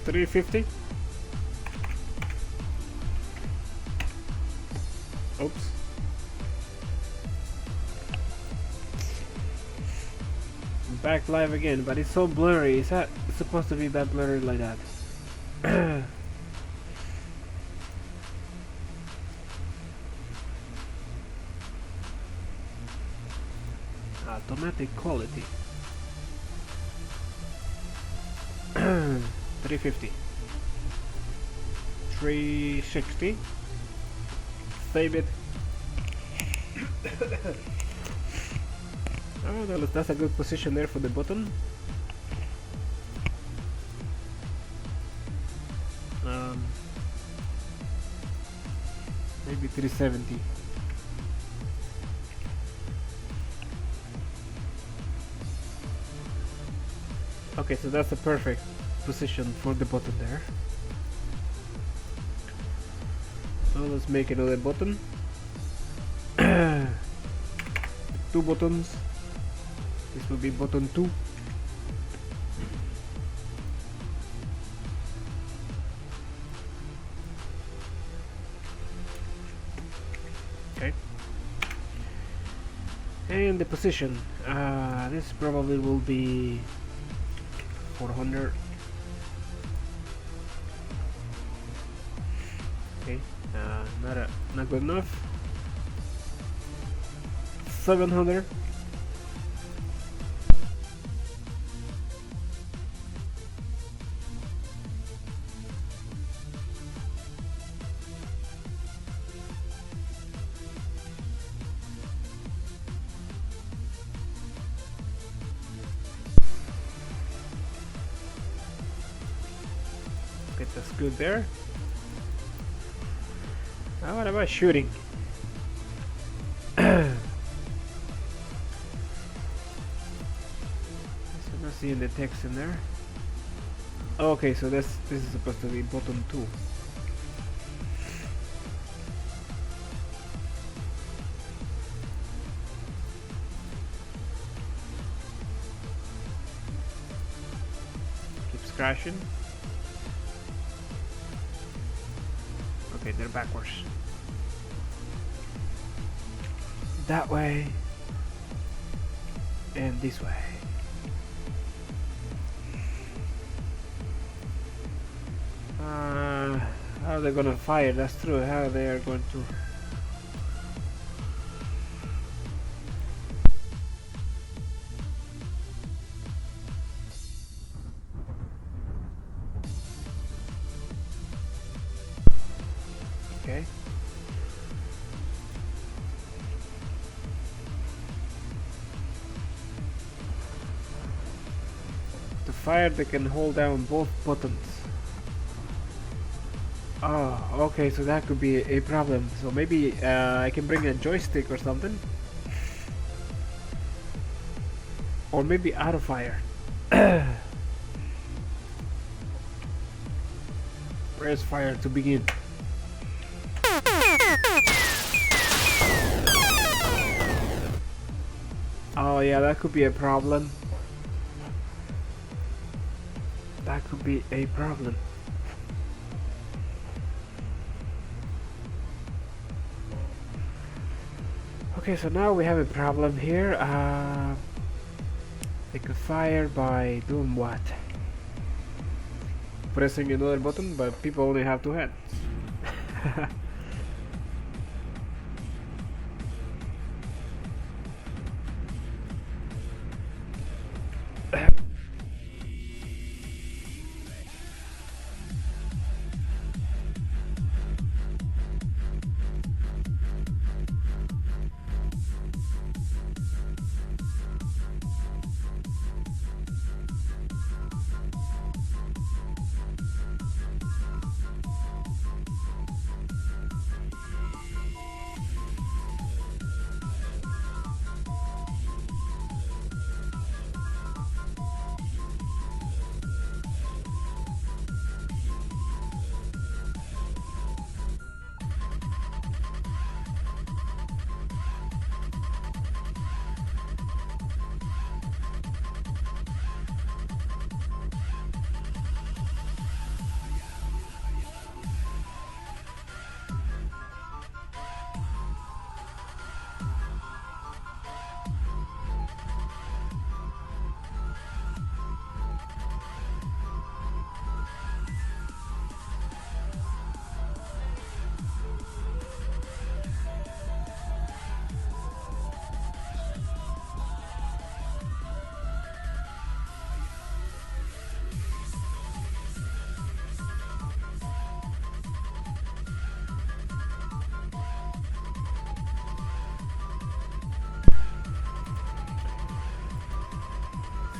350. Oops. Back live again, but it's so blurry. Is that supposed to be that blurry like that? Automatic quality. 350. 360. Save it. Oh, that's a good position there for the button. Maybe 370. Okay, so that's the perfect position for the button there. So let's make another button. 2 buttons. This will be button 2. Okay. And the position. This probably will be 400. Okay. Not good enough. 700. Okay, that's good there. Now what about shooting? seeing the text in there. Okay, so this is supposed to be button 2. Keeps crashing. Okay, they're backwards. That way and this way. How are they gonna fire? That's true. How they are going to? Okay. To fire, they can hold down both buttons. Oh, okay, so that could be a problem. So maybe I can bring a joystick or something. Or maybe auto fire. Press fire to begin. Oh yeah, that could be a problem. That could be a problem. Okay, so now we have a problem here. They could fire by doing what? Pressing another button, but people only have 2 hands.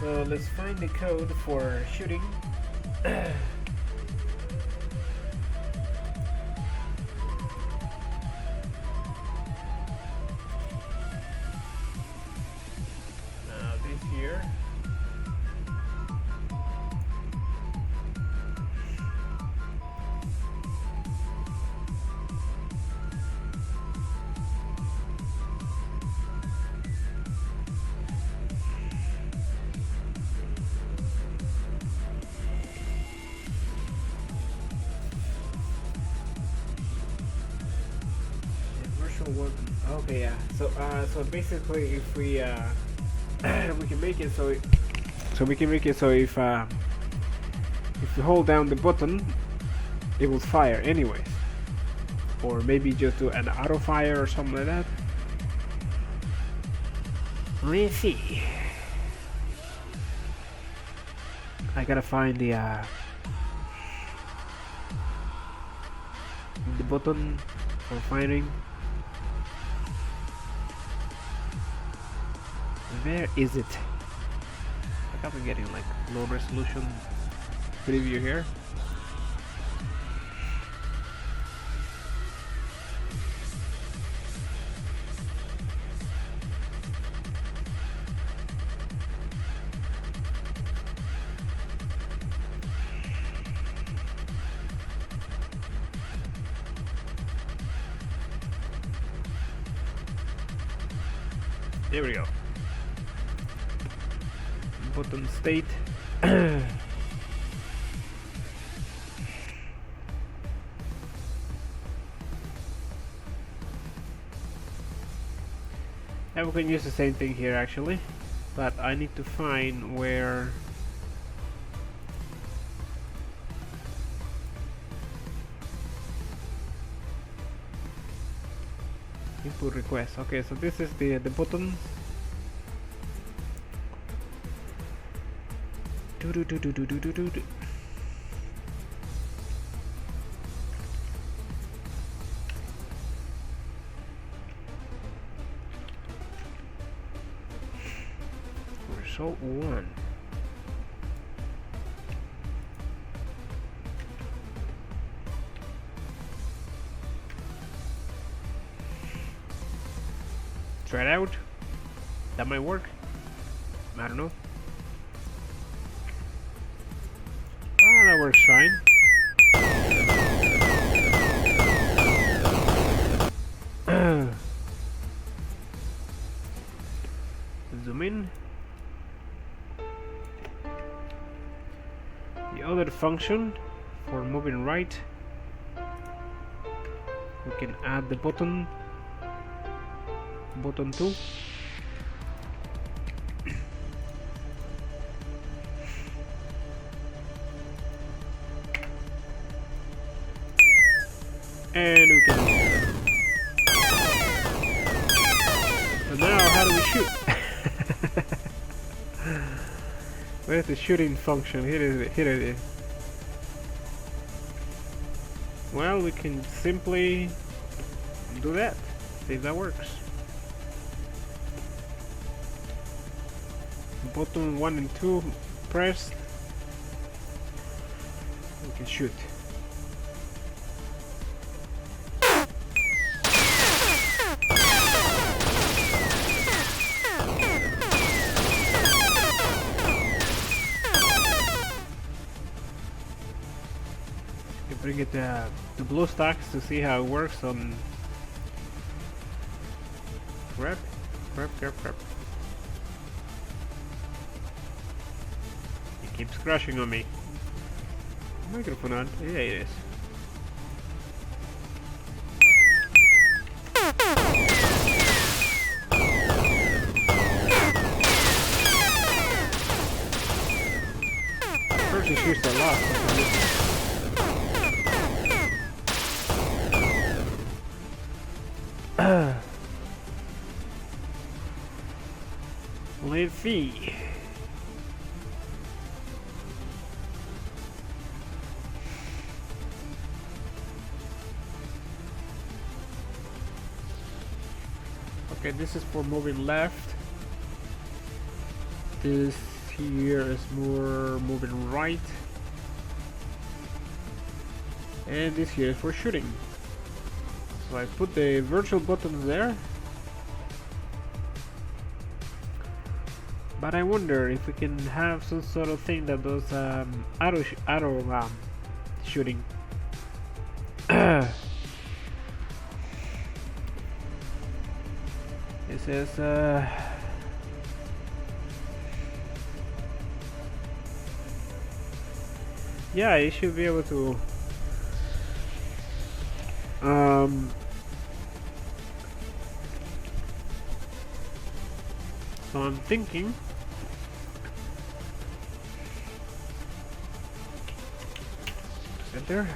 So let's find the code for shooting. This here. Okay, yeah. So basically, if we we can make it so we can make it so if you hold down the button, it will fire anyways, or maybe just do an auto fire or something like that. Let's see. I gotta find the button for firing. Where is it? Like I've been getting like low resolution preview here. There we go. Button state. And we can use the same thing here actually, but I need to find where input request. Okay, so this is the button. Do. Result 1. Try it out. That might work. I don't know. Oh, that works fine. Zoom in. The other function for moving right, we can add the button 2. And we can. So now, how do we shoot? Where's the shooting function? Here it is. Well, we can simply do that. See if that works. Button 1 and 2 pressed. We can shoot. Bring it to BlueStacks to see how it works on Rep. It keeps crashing on me. Microphone on. Yeah, it is. First it shoots a lot. Let's see. Okay, this is for moving left. This here is more moving right. And this here is for shooting. So I put the virtual buttons there. But I wonder if we can have some sort of thing that does auto shooting. It says yeah, you should be able to so I'm thinking enter.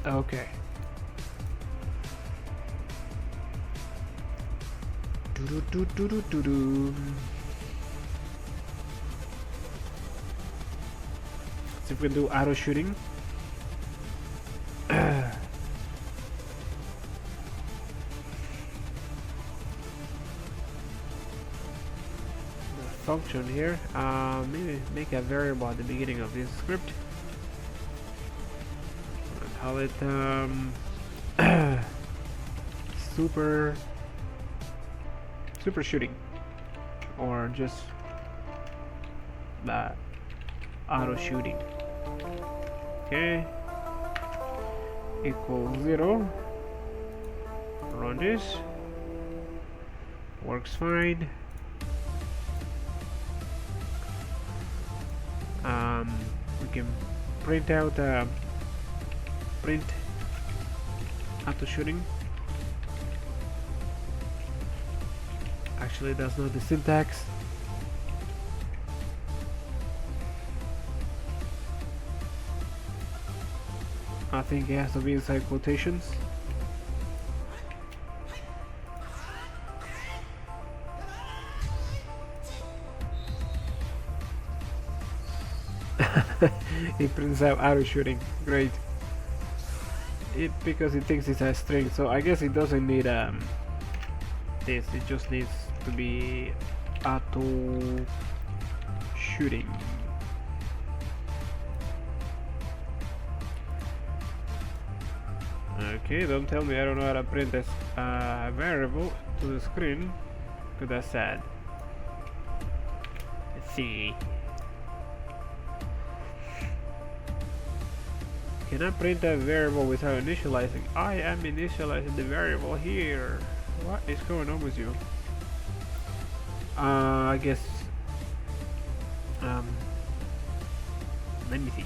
Okay. Do. See if we can do auto shooting. The function here. Maybe make a variable at the beginning of this script. Call it super super shooting, or just auto shooting. Okay, equals 0. Run this. Works fine. We can print out print auto shooting. Actually, that's not the syntax. I think it has to be inside quotations. It prints out auto shooting. Great. Because it thinks it's a string, so I guess it doesn't need this. It just needs to be auto shooting. Okay, don't tell me I don't know how to print this variable to the screen, because that's sad. Let's see. Can I print a variable without initializing? I am initializing the variable here. What is going on with you? I guess. Let me see.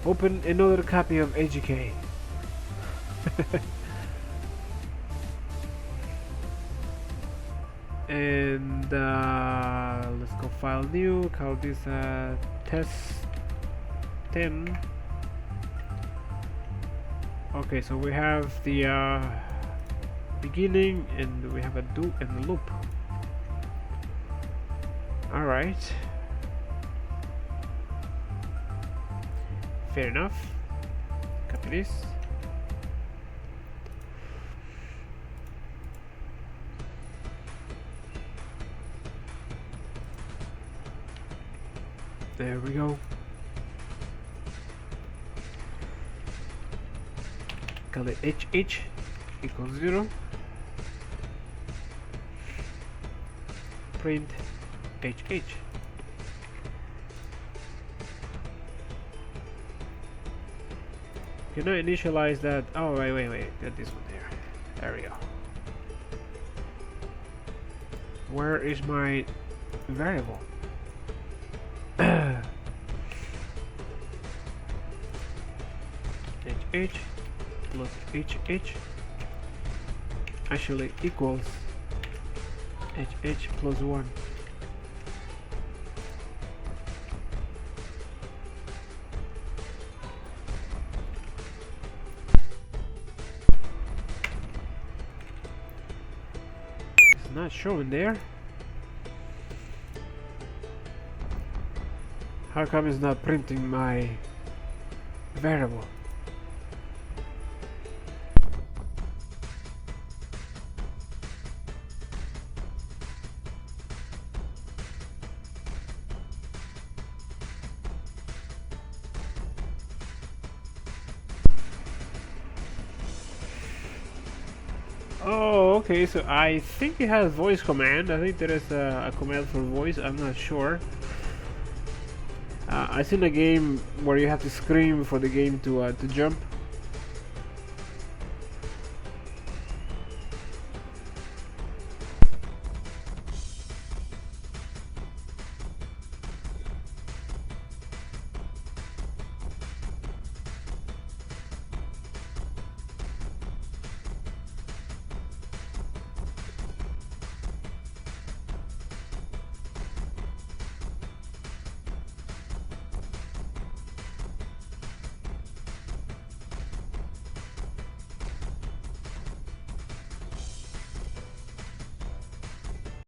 Open another copy of AGK. And let's go file new. Call this test 10. Okay, so we have the beginning, and we have a do and a loop. All right. Fair enough. Copy this. There we go. Call it HH equals 0. Print HH. Can I initialize that? Oh, wait. Get this one there. There we go. Where is my variable? HH plus HH actually equals HH plus 1. It's not showing there. How come it's not printing my variable? Oh, okay, so I think it has voice command. I think there is a command for voice, I'm not sure. I seen a game where you have to scream for the game to jump.